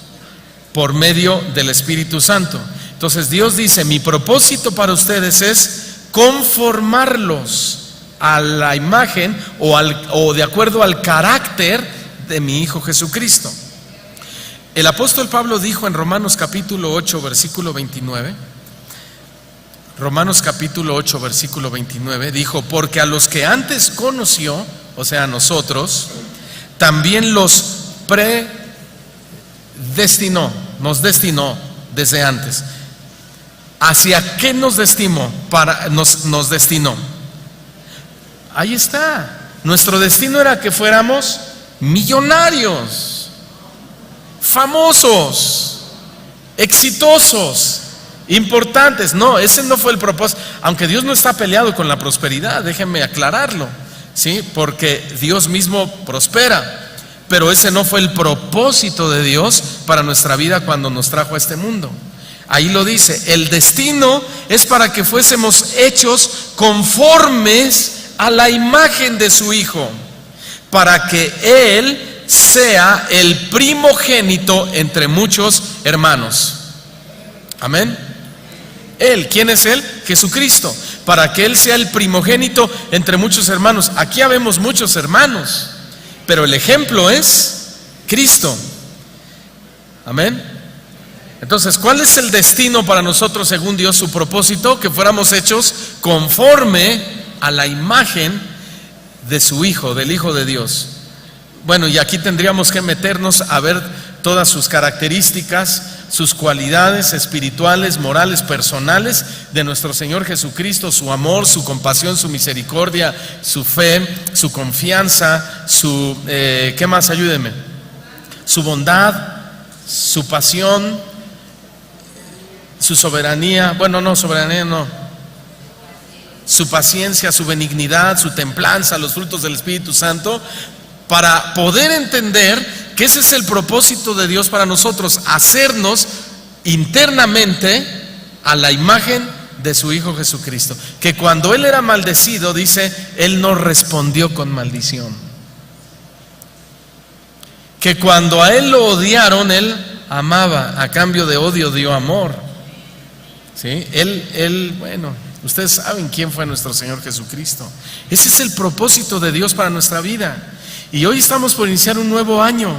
por medio del Espíritu Santo. Entonces Dios dice, mi propósito para ustedes es conformarlos a la imagen o de acuerdo al carácter de mi Hijo Jesucristo. El apóstol Pablo dijo en Romanos capítulo 8 versículo 29, Romanos capítulo 8 versículo 29, dijo, porque a los que antes conoció, o sea a nosotros, también los predestinó, nos destinó desde antes. ¿Hacia qué nos destinó? Nos destinó. Ahí está. Nuestro destino era que fuéramos millonarios, famosos, exitosos, importantes. No, ese no fue el propósito. Aunque Dios no está peleado con la prosperidad, déjenme aclararlo, ¿sí? Porque Dios mismo prospera, pero ese no fue el propósito de Dios para nuestra vida cuando nos trajo a este mundo. Ahí lo dice, el destino es para que fuésemos hechos conformes a la imagen de su Hijo, para que Él sea el primogénito entre muchos hermanos. Amén. Él, ¿quién es Él? Jesucristo. Para que Él sea el primogénito entre muchos hermanos. Aquí habemos muchos hermanos, pero el ejemplo es Cristo. Amén. Entonces, ¿cuál es el destino para nosotros según Dios, su propósito? Que fuéramos hechos conforme a la imagen de su Hijo, del Hijo de Dios. Bueno, y aquí tendríamos que meternos a ver todas sus características, sus cualidades espirituales, morales, personales de nuestro Señor Jesucristo, su amor, su compasión, su misericordia, su fe, su confianza, su, ¿qué más? Ayúdenme. Su bondad, su pasión, su soberanía, su paciencia, su benignidad, su templanza, los frutos del Espíritu Santo, para poder entender que ese es el propósito de Dios para nosotros, hacernos internamente a la imagen de su Hijo Jesucristo, que cuando Él era maldecido, dice, Él no respondió con maldición, que cuando a Él lo odiaron, Él amaba, a cambio de odio dio amor, ¿sí? Ustedes saben quién fue nuestro Señor Jesucristo. Ese es el propósito de Dios para nuestra vida. Y hoy estamos por iniciar un nuevo año.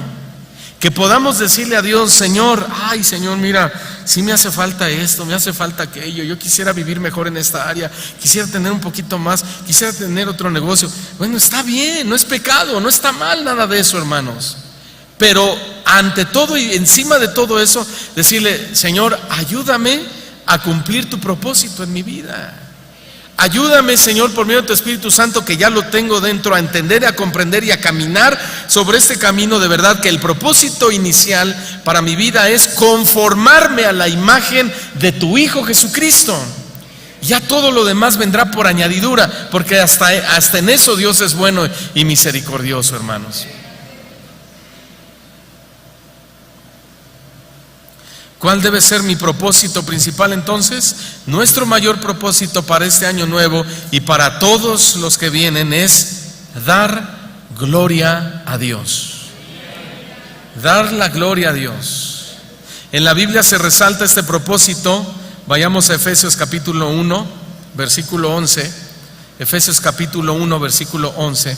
Que podamos decirle a Dios, Señor, ay Señor, mira, sí me hace falta esto, me hace falta aquello, yo quisiera vivir mejor en esta área, quisiera tener un poquito más, quisiera tener otro negocio. Bueno, está bien, no es pecado, no está mal nada de eso, hermanos. Pero ante todo y encima de todo eso, decirle, Señor, ayúdame a cumplir tu propósito en mi vida. Ayúdame, Señor, por medio de tu Espíritu Santo, que ya lo tengo dentro, a entender, a comprender y a caminar sobre este camino de verdad, que el propósito inicial para mi vida es conformarme a la imagen de tu Hijo Jesucristo. Ya todo lo demás vendrá por añadidura, porque hasta en eso Dios es bueno y misericordioso, hermanos. ¿Cuál debe ser mi propósito principal entonces? Nuestro mayor propósito para este año nuevo y para todos los que vienen es dar gloria a Dios. Dar la gloria a Dios. En la Biblia se resalta este propósito. Vayamos a Efesios capítulo 1, versículo 11. Efesios capítulo 1, versículo 11.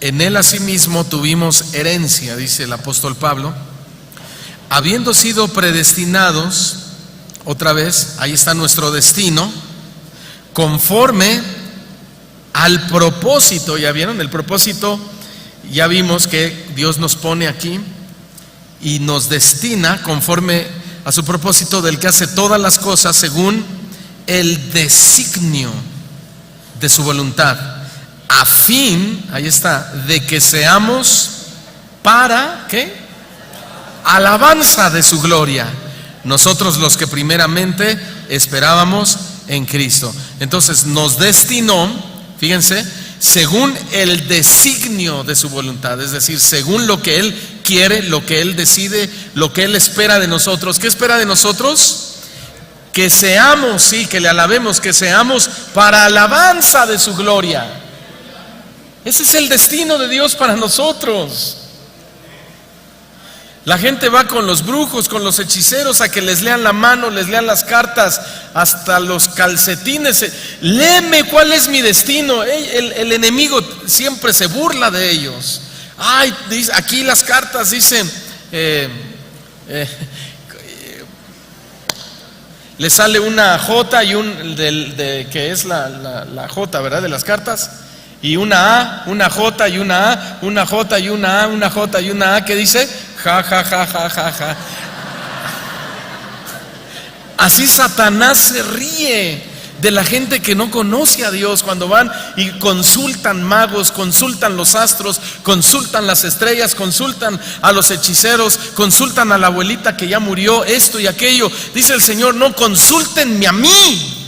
En él asimismo tuvimos herencia, dice el apóstol Pablo, habiendo sido predestinados, otra vez, ahí está nuestro destino, conforme al propósito. ¿Ya vieron? El propósito, ya vimos que Dios nos pone aquí y nos destina conforme a su propósito, del que hace todas las cosas según el designio de su voluntad, a fin, ahí está, de que seamos para, ¿qué? Alabanza de su gloria, nosotros los que primeramente esperábamos en Cristo. Entonces nos destinó, fíjense, según el designio de su voluntad, es decir, según lo que Él quiere, lo que Él decide, lo que Él espera de nosotros. ¿Qué espera de nosotros? Que seamos, sí, que le alabemos, que seamos para alabanza de su gloria. Ese es el destino de Dios para nosotros. La gente va con los brujos, con los hechiceros, a que les lean la mano, les lean las cartas, hasta los calcetines. Léeme cuál es mi destino. El enemigo siempre se burla de ellos. Ay, aquí las cartas dicen, le sale una J y que es la J, ¿verdad? De las cartas. Y una A, una J y una A, una J y una A, una J y una A, ¿qué dice? Ja, ja, ja, ja, ja, ja. Así Satanás se ríe de la gente que no conoce a Dios cuando van y consultan magos, consultan los astros, consultan las estrellas, consultan a los hechiceros, consultan a la abuelita que ya murió, esto y aquello. Dice el Señor, no, consúltenme a mí.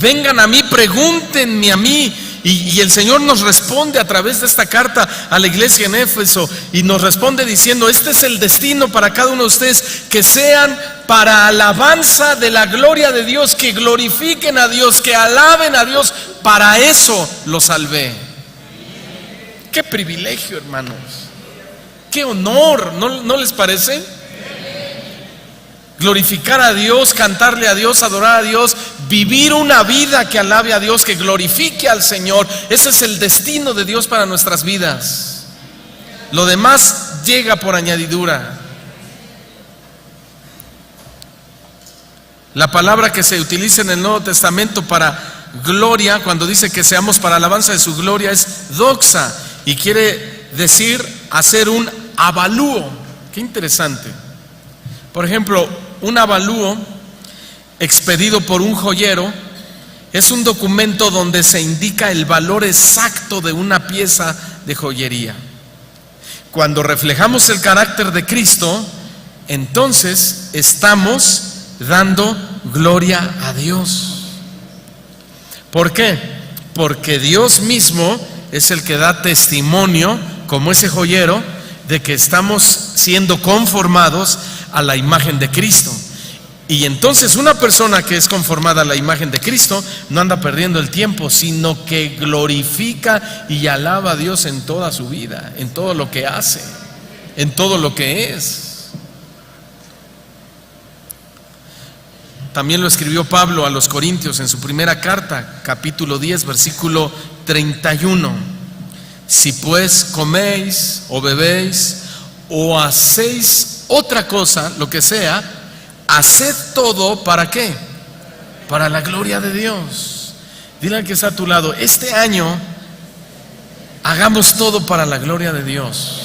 Vengan a mí, pregúntenme a mí. Y el Señor nos responde a través de esta carta a la iglesia en Éfeso, y nos responde diciendo, este es el destino para cada uno de ustedes, que sean para alabanza de la gloria de Dios, que glorifiquen a Dios, que alaben a Dios. Para eso los salvé. Qué privilegio, hermanos, qué honor, ¿no les parece? Glorificar a Dios, cantarle a Dios, adorar a Dios, vivir una vida que alabe a Dios, que glorifique al Señor. Ese es el destino de Dios para nuestras vidas. Lo demás llega por añadidura. La palabra que se utiliza en el Nuevo Testamento para gloria, cuando dice que seamos para alabanza de su gloria, es doxa, y quiere decir hacer un avalúo. Qué interesante. Por ejemplo, un avalúo expedido por un joyero, es un documento donde se indica el valor exacto de una pieza de joyería. Cuando reflejamos el carácter de Cristo, entonces estamos dando gloria a Dios. ¿Por qué? Porque Dios mismo es el que da testimonio, como ese joyero, de que estamos siendo conformados a la imagen de Cristo. Y entonces una persona que es conformada a la imagen de Cristo no anda perdiendo el tiempo, sino que glorifica y alaba a Dios en toda su vida, en todo lo que hace, en todo lo que es. También lo escribió Pablo a los Corintios en su primera carta, capítulo 10, versículo 31. Si pues coméis o bebéis o hacéis otra cosa, lo que sea, haced todo, ¿para qué? Para la gloria de Dios. Dile al que está a tu lado, este año hagamos todo para la gloria de Dios.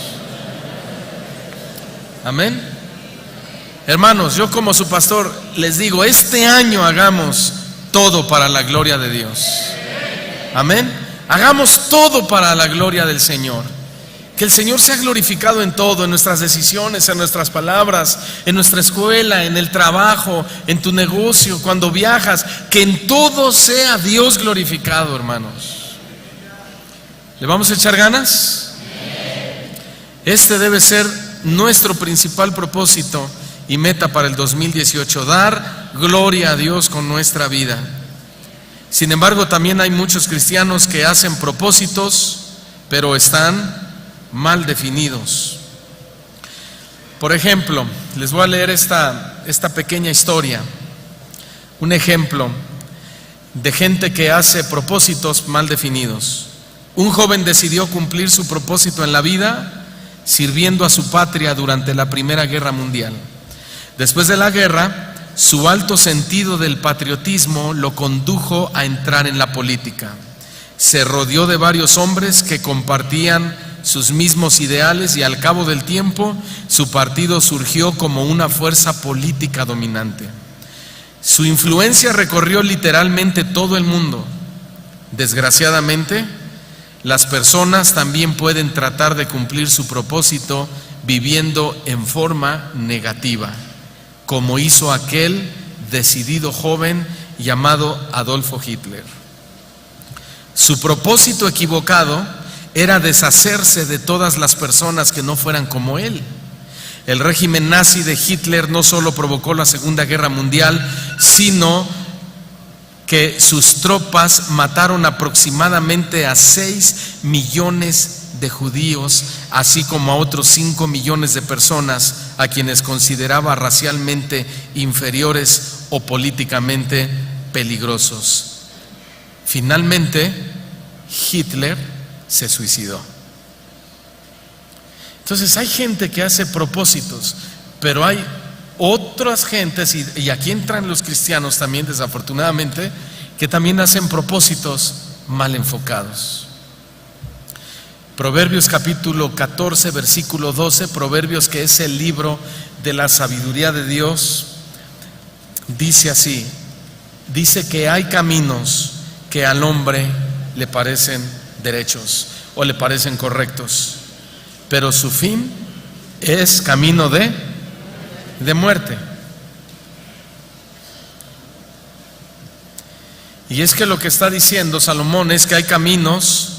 Amén. Hermanos, yo como su pastor les digo, este año hagamos todo para la gloria de Dios. Amén. Hagamos todo para la gloria del Señor. Que el Señor sea glorificado en todo, en nuestras decisiones, en nuestras palabras, en nuestra escuela, en el trabajo, en tu negocio, cuando viajas. Que en todo sea Dios glorificado, hermanos. ¿Le vamos a echar ganas? Este debe ser nuestro principal propósito y meta para el 2018, dar gloria a Dios con nuestra vida. Sin embargo, también hay muchos cristianos que hacen propósitos, pero están mal definidos. Por ejemplo, les voy a leer esta pequeña historia, un ejemplo de gente que hace propósitos mal definidos. Un joven decidió cumplir su propósito en la vida sirviendo a su patria durante la Primera Guerra Mundial. Después de la guerra, su alto sentido del patriotismo lo condujo a entrar en la política. Se rodeó de varios hombres que compartían sus mismos ideales y al cabo del tiempo su partido surgió como una fuerza política dominante. Su influencia recorrió literalmente todo el mundo. Desgraciadamente, las personas también pueden tratar de cumplir su propósito viviendo en forma negativa, como hizo aquel decidido joven llamado Adolfo Hitler. Su propósito equivocado era deshacerse de todas las personas que no fueran como él. El régimen nazi de Hitler no solo provocó la Segunda Guerra Mundial, sino que sus tropas mataron aproximadamente a 6 millones de judíos, así como a otros 5 millones de personas a quienes consideraba racialmente inferiores o políticamente peligrosos. Finalmente, Hitler se suicidó. Entonces hay gente que hace propósitos, pero hay otras gentes, y aquí entran los cristianos también, desafortunadamente, que también hacen propósitos mal enfocados. Proverbios capítulo 14, versículo 12, Proverbios, que es el libro de la sabiduría de Dios, dice así, dice que hay caminos que al hombre le parecen derechos o le parecen correctos, pero su fin es camino de muerte. Y es que lo que está diciendo Salomón es que hay caminos,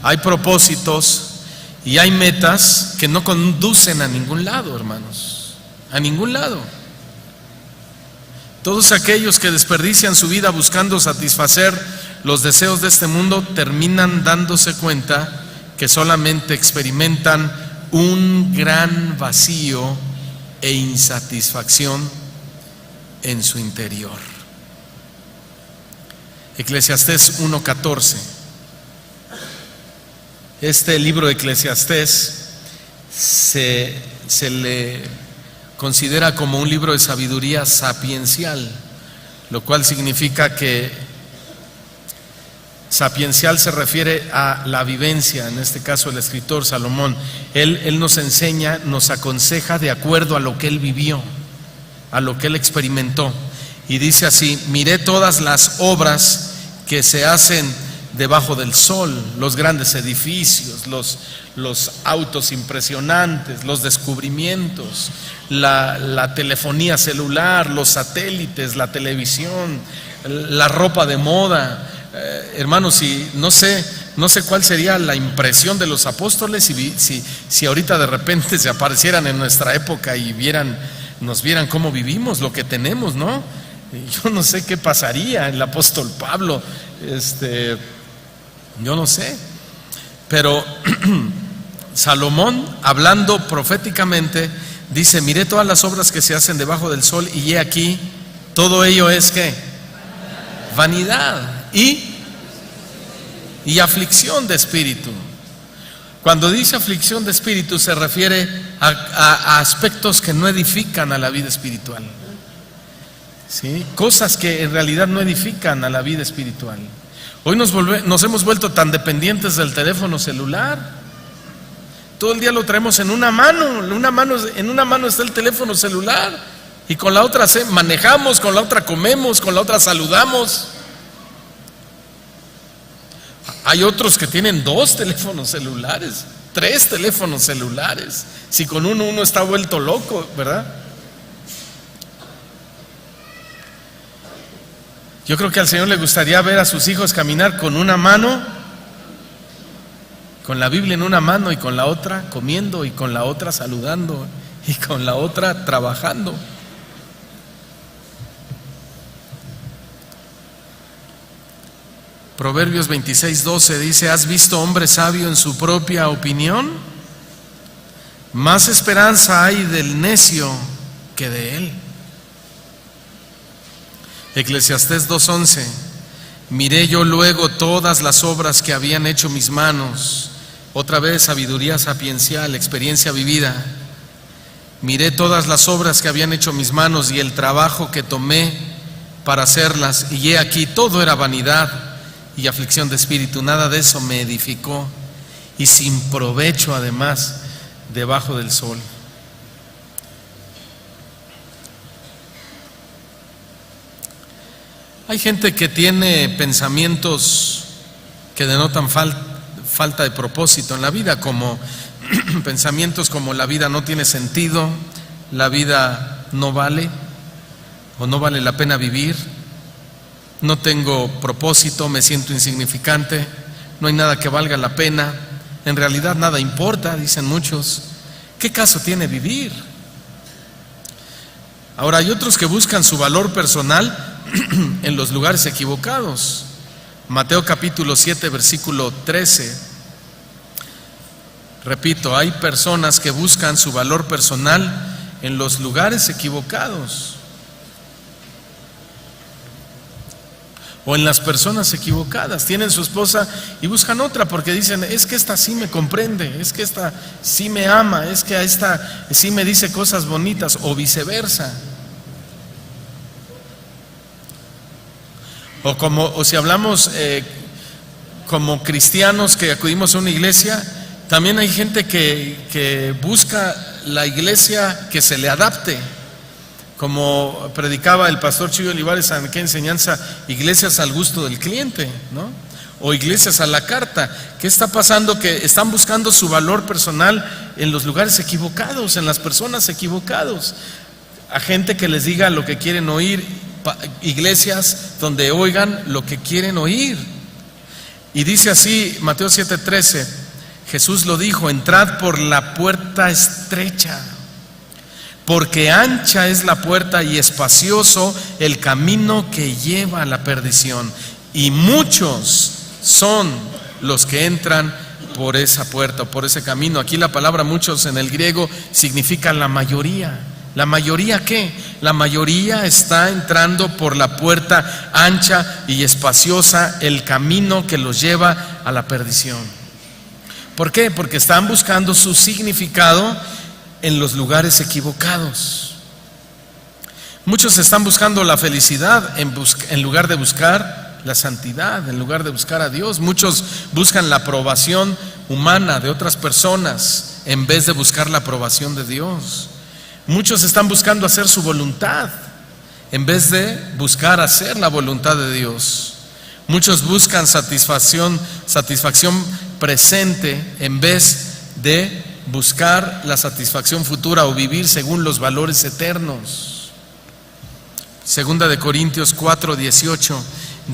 hay propósitos y hay metas que no conducen a ningún lado, hermanos, a ningún lado. Todos aquellos que desperdician su vida buscando satisfacer los deseos de este mundo terminan dándose cuenta que solamente experimentan un gran vacío e insatisfacción en su interior. Eclesiastés 1:14. Este libro de Eclesiastés se le considera como un libro de sabiduría sapiencial, lo cual significa que sapiencial se refiere a la vivencia, en este caso el escritor Salomón. Él nos enseña, nos aconseja de acuerdo a lo que él vivió, a lo que él experimentó. Y dice así: miré todas las obras que se hacen debajo del sol, los grandes edificios, los autos impresionantes, los descubrimientos, la telefonía celular, los satélites, la televisión, la ropa de moda. Hermanos, no sé cuál sería la impresión de los apóstoles si ahorita de repente se aparecieran en nuestra época y nos vieran cómo vivimos, lo que tenemos, ¿no? Yo no sé qué pasaría. El apóstol Pablo, yo no sé, pero Salomón, hablando proféticamente, dice: miré todas las obras que se hacen debajo del sol, y he aquí, todo ello es ¿qué? Vanidad y aflicción de espíritu. Cuando dice aflicción de espíritu, se refiere a aspectos que no edifican a la vida espiritual, ¿sí? Cosas que en realidad no edifican a la vida espiritual. Hoy nos hemos vuelto tan dependientes del teléfono celular. Todo el día lo traemos en una mano. En una mano está el teléfono celular, y con la otra manejamos, con la otra comemos, con la otra saludamos. Hay otros que tienen 2 teléfonos celulares, 3 teléfonos celulares. Si con uno está vuelto loco, ¿verdad? Yo creo que al Señor le gustaría ver a sus hijos caminar con una mano, con la Biblia en una mano, y con la otra comiendo, y con la otra saludando, y con la otra trabajando. Proverbios 26:12 dice: ¿has visto hombre sabio en su propia opinión? Más esperanza hay del necio que de él. Eclesiastés 2:11: miré yo luego todas las obras que habían hecho mis manos. Otra vez, sabiduría sapiencial, experiencia vivida. Miré todas las obras que habían hecho mis manos y el trabajo que tomé para hacerlas, y he aquí, todo era vanidad y aflicción de espíritu. Nada de eso me edificó, y sin provecho además debajo del sol. Hay gente que tiene pensamientos que denotan falta de propósito en la vida, como pensamientos como: la vida no tiene sentido, la vida no vale, o no vale la pena vivir, no tengo propósito, me siento insignificante, no hay nada que valga la pena, en realidad nada importa, dicen muchos. ¿Qué caso tiene vivir? Ahora, hay otros que buscan su valor personal en los lugares equivocados. Mateo capítulo 7, versículo 13. Repito, hay personas que buscan su valor personal en los lugares equivocados, o en las personas equivocadas. Tienen su esposa y buscan otra porque dicen: es que esta sí me comprende, es que esta sí me ama, es que a esta sí me dice cosas bonitas, o viceversa. O si hablamos como cristianos que acudimos a una iglesia, también hay gente que busca la iglesia que se le adapte. Como predicaba el pastor Chuy Olivares en aquella enseñanza: iglesias al gusto del cliente, ¿no? O iglesias a la carta. ¿Qué está pasando? Que están buscando su valor personal en los lugares equivocados, en las personas equivocadas. A gente que les diga lo que quieren oír, iglesias donde oigan lo que quieren oír. Y dice así Mateo 7:13: Jesús lo dijo: entrad por la puerta estrecha, porque ancha es la puerta y espacioso el camino que lleva a la perdición, y muchos son los que entran por esa puerta o por ese camino. Aquí la palabra muchos en el griego significa la mayoría. ¿La mayoría qué? La mayoría está entrando por la puerta ancha y espaciosa, el camino que los lleva a la perdición. ¿Por qué? Porque están buscando su significado en los lugares equivocados. Muchos están buscando la felicidad en lugar de buscar la santidad, en lugar de buscar a Dios. Muchos buscan la aprobación humana de otras personas en vez de buscar la aprobación de Dios. Muchos están buscando hacer su voluntad en vez de buscar hacer la voluntad de Dios. Muchos buscan satisfacción presente en vez de buscar la satisfacción futura o vivir según los valores eternos. Segunda de Corintios 4:18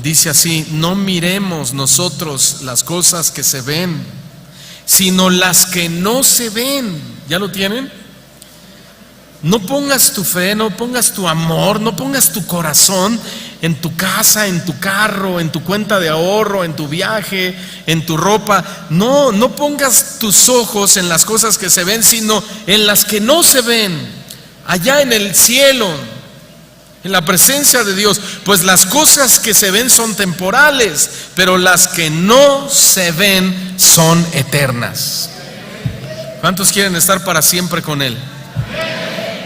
dice así: no miremos nosotros las cosas que se ven, sino las que no se ven. ¿Ya lo tienen? No pongas tu fe, no pongas tu amor, no pongas tu corazón en tu casa, en tu carro, en tu cuenta de ahorro, en tu viaje, en tu ropa. No pongas tus ojos en las cosas que se ven, sino en las que no se ven, allá en el cielo, en la presencia de Dios. Pues las cosas que se ven son temporales, pero las que no se ven son eternas. ¿Cuántos quieren estar para siempre con Él?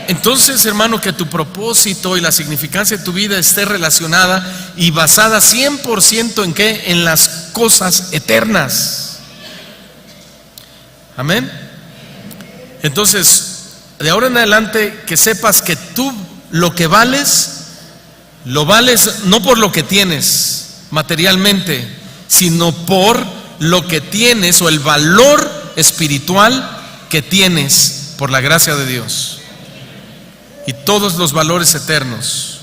Entonces, hermano, que tu propósito y la significancia de tu vida esté relacionada y basada 100% ¿en qué? En las cosas eternas. Amén. Entonces, de ahora en adelante, que sepas que tú lo que vales, lo vales no por lo que tienes materialmente, sino por lo que tienes, o el valor espiritual que tienes por la gracia de Dios. Y todos los valores eternos.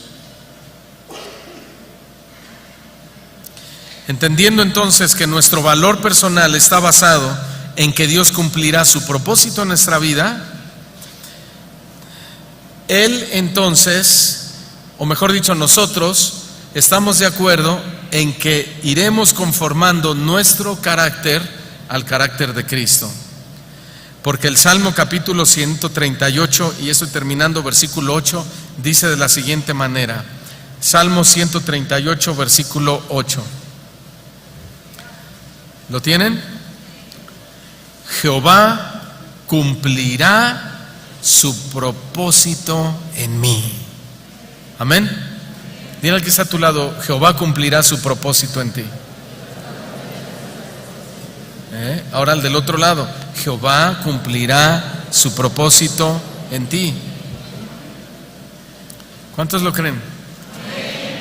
Entendiendo entonces que nuestro valor personal está basado en que Dios cumplirá su propósito en nuestra vida, Él entonces, o mejor dicho, nosotros estamos de acuerdo en que iremos conformando nuestro carácter al carácter de Cristo. Porque el Salmo capítulo 138, y estoy terminando, versículo 8, dice de la siguiente manera. Salmo 138, versículo 8. ¿Lo tienen? Jehová cumplirá su propósito en mí. Amén. Dile al que está a tu lado: Jehová cumplirá su propósito en ti. Ahora al del otro lado: Jehová cumplirá su propósito en ti. ¿Cuántos lo creen?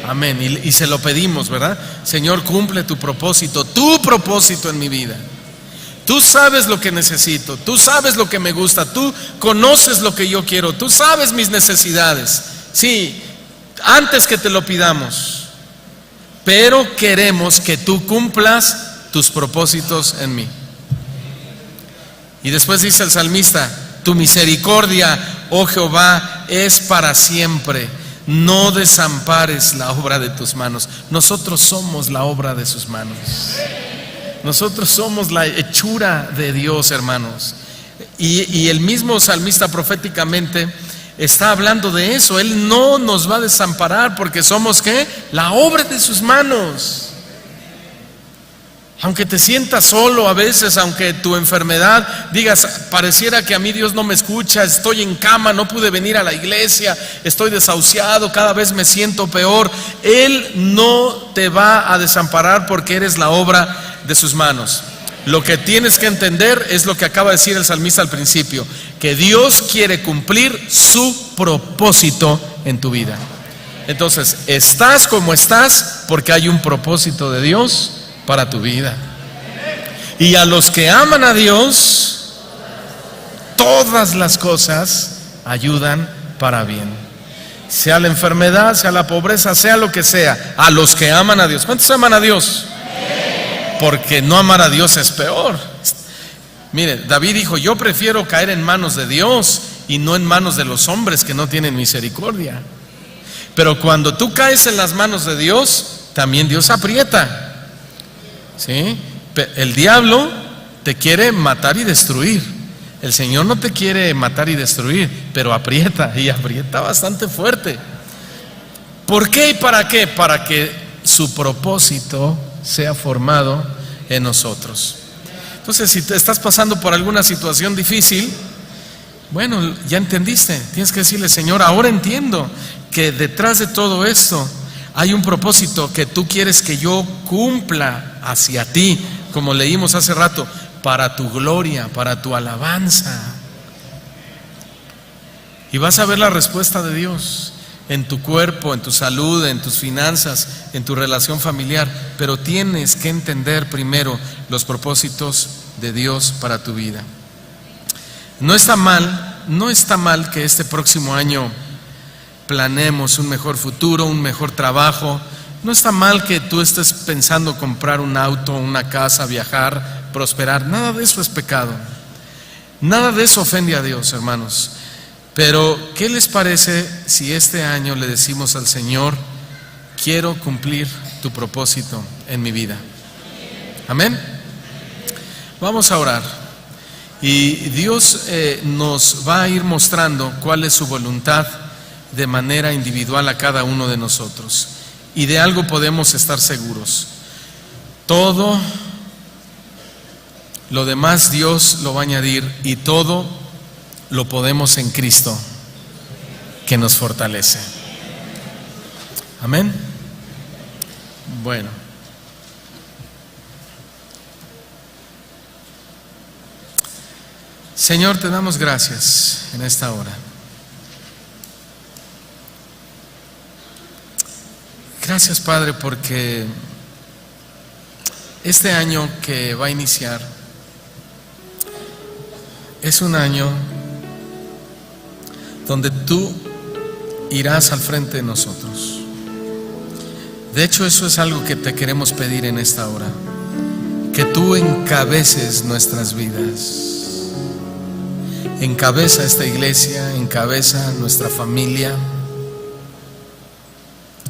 Amén. Y se lo pedimos, ¿verdad? Señor, cumple tu propósito en mi vida. Tú sabes lo que necesito, tú sabes lo que me gusta, tú conoces lo que yo quiero, tú sabes mis necesidades. Sí, antes que te lo pidamos, pero queremos que tú cumplas tus propósitos en mí. Y después dice el salmista: tu misericordia, oh Jehová, es para siempre. No desampares la obra de tus manos. Nosotros somos la obra de sus manos. Nosotros somos la hechura de Dios, hermanos. Y el mismo salmista proféticamente está hablando de eso. Él no nos va a desamparar porque somos ¿qué? La obra de sus manos. Aunque te sientas solo a veces, aunque tu enfermedad digas: pareciera que a mí Dios no me escucha, estoy en cama, no pude venir a la iglesia, estoy desahuciado, cada vez me siento peor. Él no te va a desamparar porque eres la obra de sus manos. Lo que tienes que entender es lo que acaba de decir el salmista al principio: que Dios quiere cumplir su propósito en tu vida. Entonces, estás como estás porque hay un propósito de Dios para tu vida. Y a los que aman a Dios, todas las cosas ayudan para bien. Sea la enfermedad, sea la pobreza, sea lo que sea, a los que aman a Dios. ¿Cuántos aman a Dios? Porque no amar a Dios es peor. Mire, David dijo: yo prefiero caer en manos de Dios y no en manos de los hombres que no tienen misericordia. Pero cuando tú caes en las manos de Dios, también Dios aprieta. ¿Sí? El diablo te quiere matar y destruir. El Señor no te quiere matar y destruir, pero aprieta, y aprieta bastante fuerte. ¿Por qué y para qué? Para que su propósito sea formado en nosotros. Entonces, si te estás pasando por alguna situación difícil, bueno, ya entendiste. Tienes que decirle: Señor, ahora entiendo que detrás de todo esto hay un propósito que tú quieres que yo cumpla hacia ti, como leímos hace rato, para tu gloria, para tu alabanza. Y vas a ver la respuesta de Dios. en tu cuerpo, en tu salud, en tus finanzas, en tu relación familiar, pero tienes que entender primero los propósitos de Dios para tu vida. No está mal que este próximo año planeemos un mejor futuro, un mejor trabajo. No está mal que tú estés pensando comprar un auto, una casa, viajar, prosperar. Nada de eso es pecado. Nada de eso ofende a Dios, hermanos. Pero, ¿qué les parece si este año le decimos al Señor: quiero cumplir tu propósito en mi vida? Amén. Vamos a orar. Y Dios nos va a ir mostrando cuál es su voluntad de manera individual a cada uno de nosotros. Y de algo podemos estar seguros: todo lo demás Dios lo va a añadir, y todo lo podemos en Cristo, que nos fortalece. Amén. Bueno, Señor, te damos gracias en esta hora. Gracias, Padre, porque este año que va a iniciar es un año donde tú irás al frente de nosotros. De hecho, eso es algo que te queremos pedir en esta hora: que tú encabeces nuestras vidas. Encabeza esta iglesia, encabeza nuestra familia.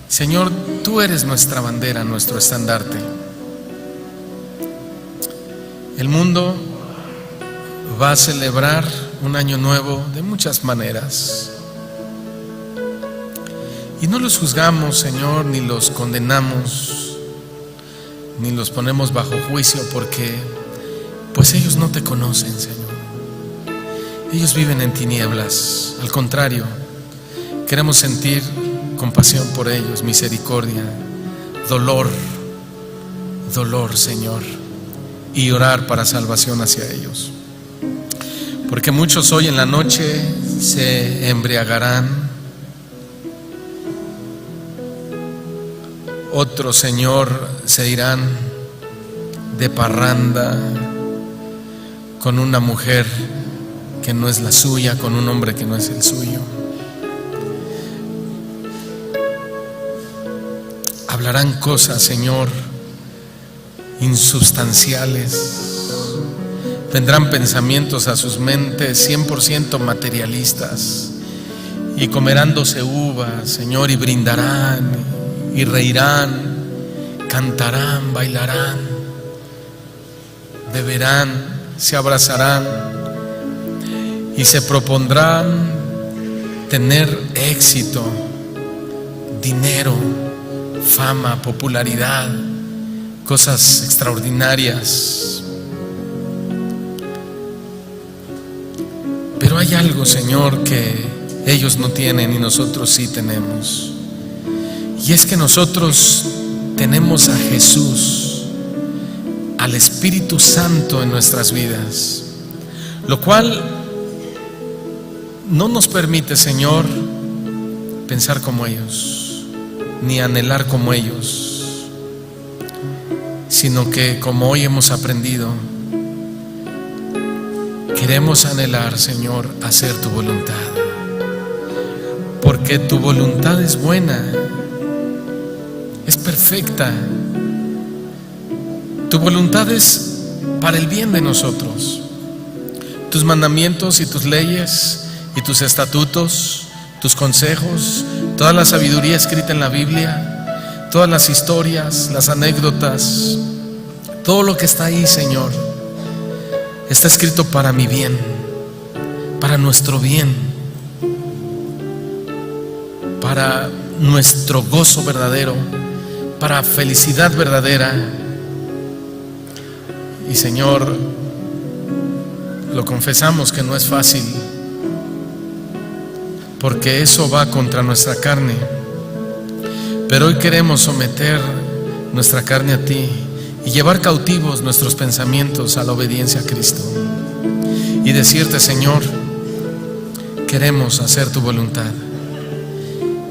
Señor, tú eres nuestra bandera, nuestro estandarte. El mundo va a celebrar un año nuevo de muchas maneras, y no los juzgamos, Señor, ni los condenamos, ni los ponemos bajo juicio, porque pues ellos no te conocen, Señor. Ellos viven en tinieblas. Al contrario, queremos sentir compasión por ellos, misericordia, dolor, Señor, y orar para salvación hacia ellos. Porque muchos hoy en la noche se embriagarán, otros, Señor, se irán de parranda con una mujer que no es la suya, con un hombre que no es el suyo. Hablarán cosas, Señor, insubstanciales. Vendrán pensamientos a sus mentes 100% materialistas, y comerán 12 uvas, Señor, y brindarán, y reirán, cantarán, bailarán, beberán, se abrazarán, y se propondrán tener éxito, dinero, fama, popularidad, cosas extraordinarias. Pero hay algo, Señor, que ellos no tienen y nosotros sí tenemos. Y es que nosotros tenemos a Jesús, al Espíritu Santo en nuestras vidas, lo cual no nos permite, Señor, pensar como ellos, ni anhelar como ellos, sino que, como hoy hemos aprendido, queremos anhelar, Señor, hacer tu voluntad, porque tu voluntad es buena, es perfecta. Tu voluntad es para el bien de nosotros. Tus mandamientos y tus leyes y tus estatutos, tus consejos, toda la sabiduría escrita en la Biblia, todas las historias, las anécdotas, todo lo que está ahí, Señor, está escrito para mi bien, para nuestro bien, para nuestro gozo verdadero, para felicidad verdadera. Y, Señor, lo confesamos que no es fácil, porque eso va contra nuestra carne. Pero hoy queremos someter nuestra carne a ti y llevar cautivos nuestros pensamientos a la obediencia a Cristo, y decirte: Señor, queremos hacer tu voluntad.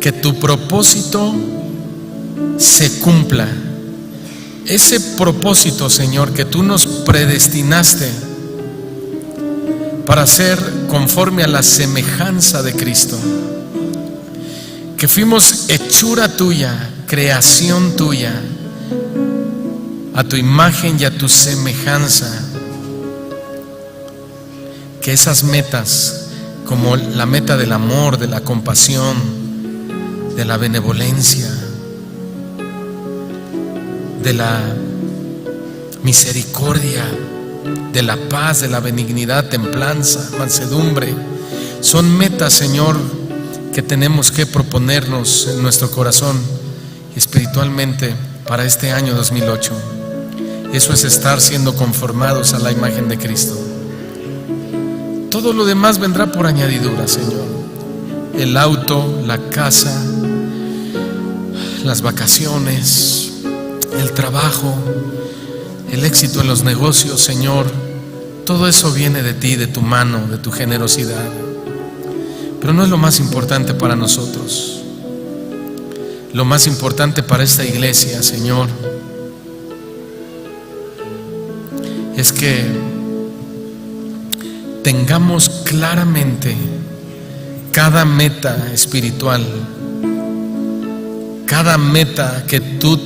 que tu propósito se cumpla. Ese propósito, Señor, que tú nos predestinaste para ser conforme a la semejanza de Cristo, que fuimos hechura tuya, creación tuya, a tu imagen y a tu semejanza. Que esas metas, como la meta del amor, de la compasión, de la benevolencia, de la misericordia, de la paz, de la benignidad, templanza, mansedumbre, son metas, Señor, que tenemos que proponernos en nuestro corazón espiritualmente para este año 2008. Eso es estar siendo conformados a la imagen de Cristo. Todo lo demás vendrá por añadidura, Señor. El auto, la casa, las vacaciones, el trabajo, el éxito en los negocios, Señor. Todo eso viene de ti, de tu mano, de tu generosidad. Pero no es lo más importante para nosotros. Lo más importante para esta iglesia, Señor, es que tengamos claramente cada meta espiritual, cada meta que tú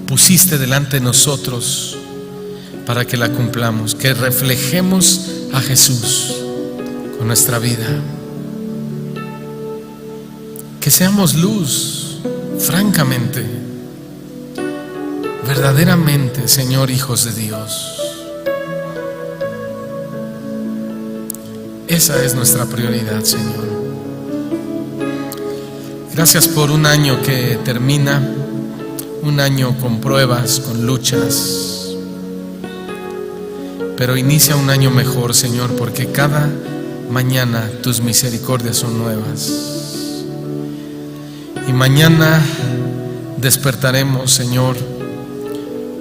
pusiste delante de nosotros para que la cumplamos, que reflejemos a Jesús con nuestra vida, que seamos luz, francamente, verdaderamente, Señor, hijos de Dios. Esa es nuestra prioridad, Señor. Gracias por un año que termina, un año con pruebas, con luchas, pero inicia un año mejor, Señor, porque cada mañana tus misericordias son nuevas. Y mañana despertaremos, Señor,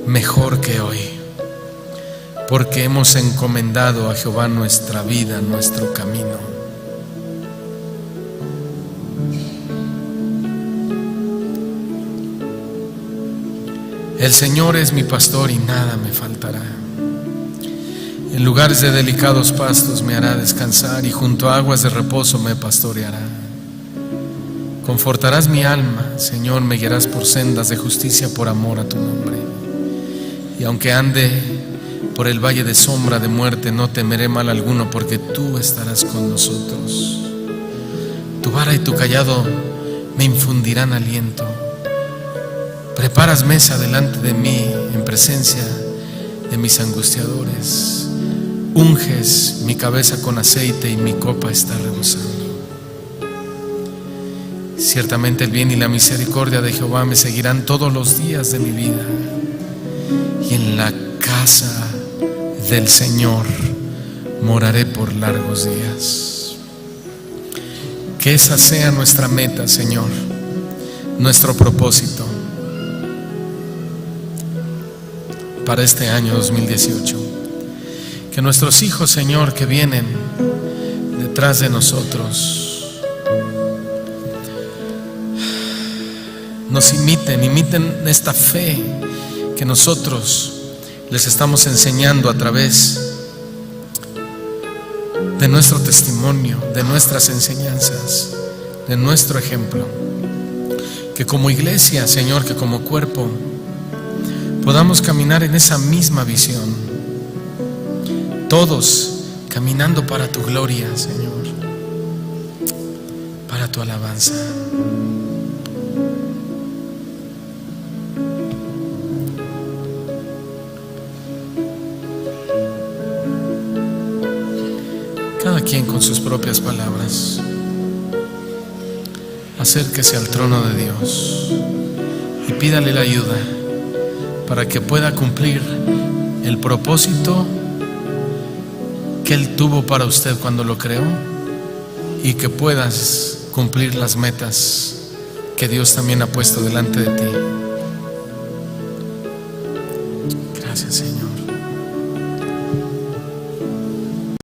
mejor que hoy, porque hemos encomendado a Jehová nuestra vida, nuestro camino. El Señor es mi pastor y nada me faltará. En lugares de delicados pastos me hará descansar y junto a aguas de reposo me pastoreará. Confortarás mi alma, Señor, me guiarás por sendas de justicia por amor a tu nombre. Y aunque ande por el valle de sombra de muerte, no temeré mal alguno, porque tú estarás con nosotros. Tu vara y tu cayado me infundirán aliento. Preparas mesa delante de mí en presencia de mis angustiadores. Unges mi cabeza con aceite y mi copa está rebosando. Ciertamente el bien y la misericordia de Jehová me seguirán todos los días de mi vida, y en la casa del Señor moraré por largos días. Que esa sea nuestra meta, Señor, nuestro propósito para este año 2018. Que nuestros hijos, Señor, que vienen detrás de nosotros, nos imiten esta fe que nosotros les estamos enseñando a través de nuestro testimonio, de nuestras enseñanzas, de nuestro ejemplo. Que como iglesia, Señor, que como cuerpo podamos caminar en esa misma visión, todos caminando para tu gloria, Señor, para tu alabanza. Cada quien con sus propias palabras, acérquese al trono de Dios y pídale la ayuda para que pueda cumplir el propósito que Él tuvo para usted cuando lo creó, y que puedas cumplir las metas que Dios también ha puesto delante de ti. Gracias, Señor.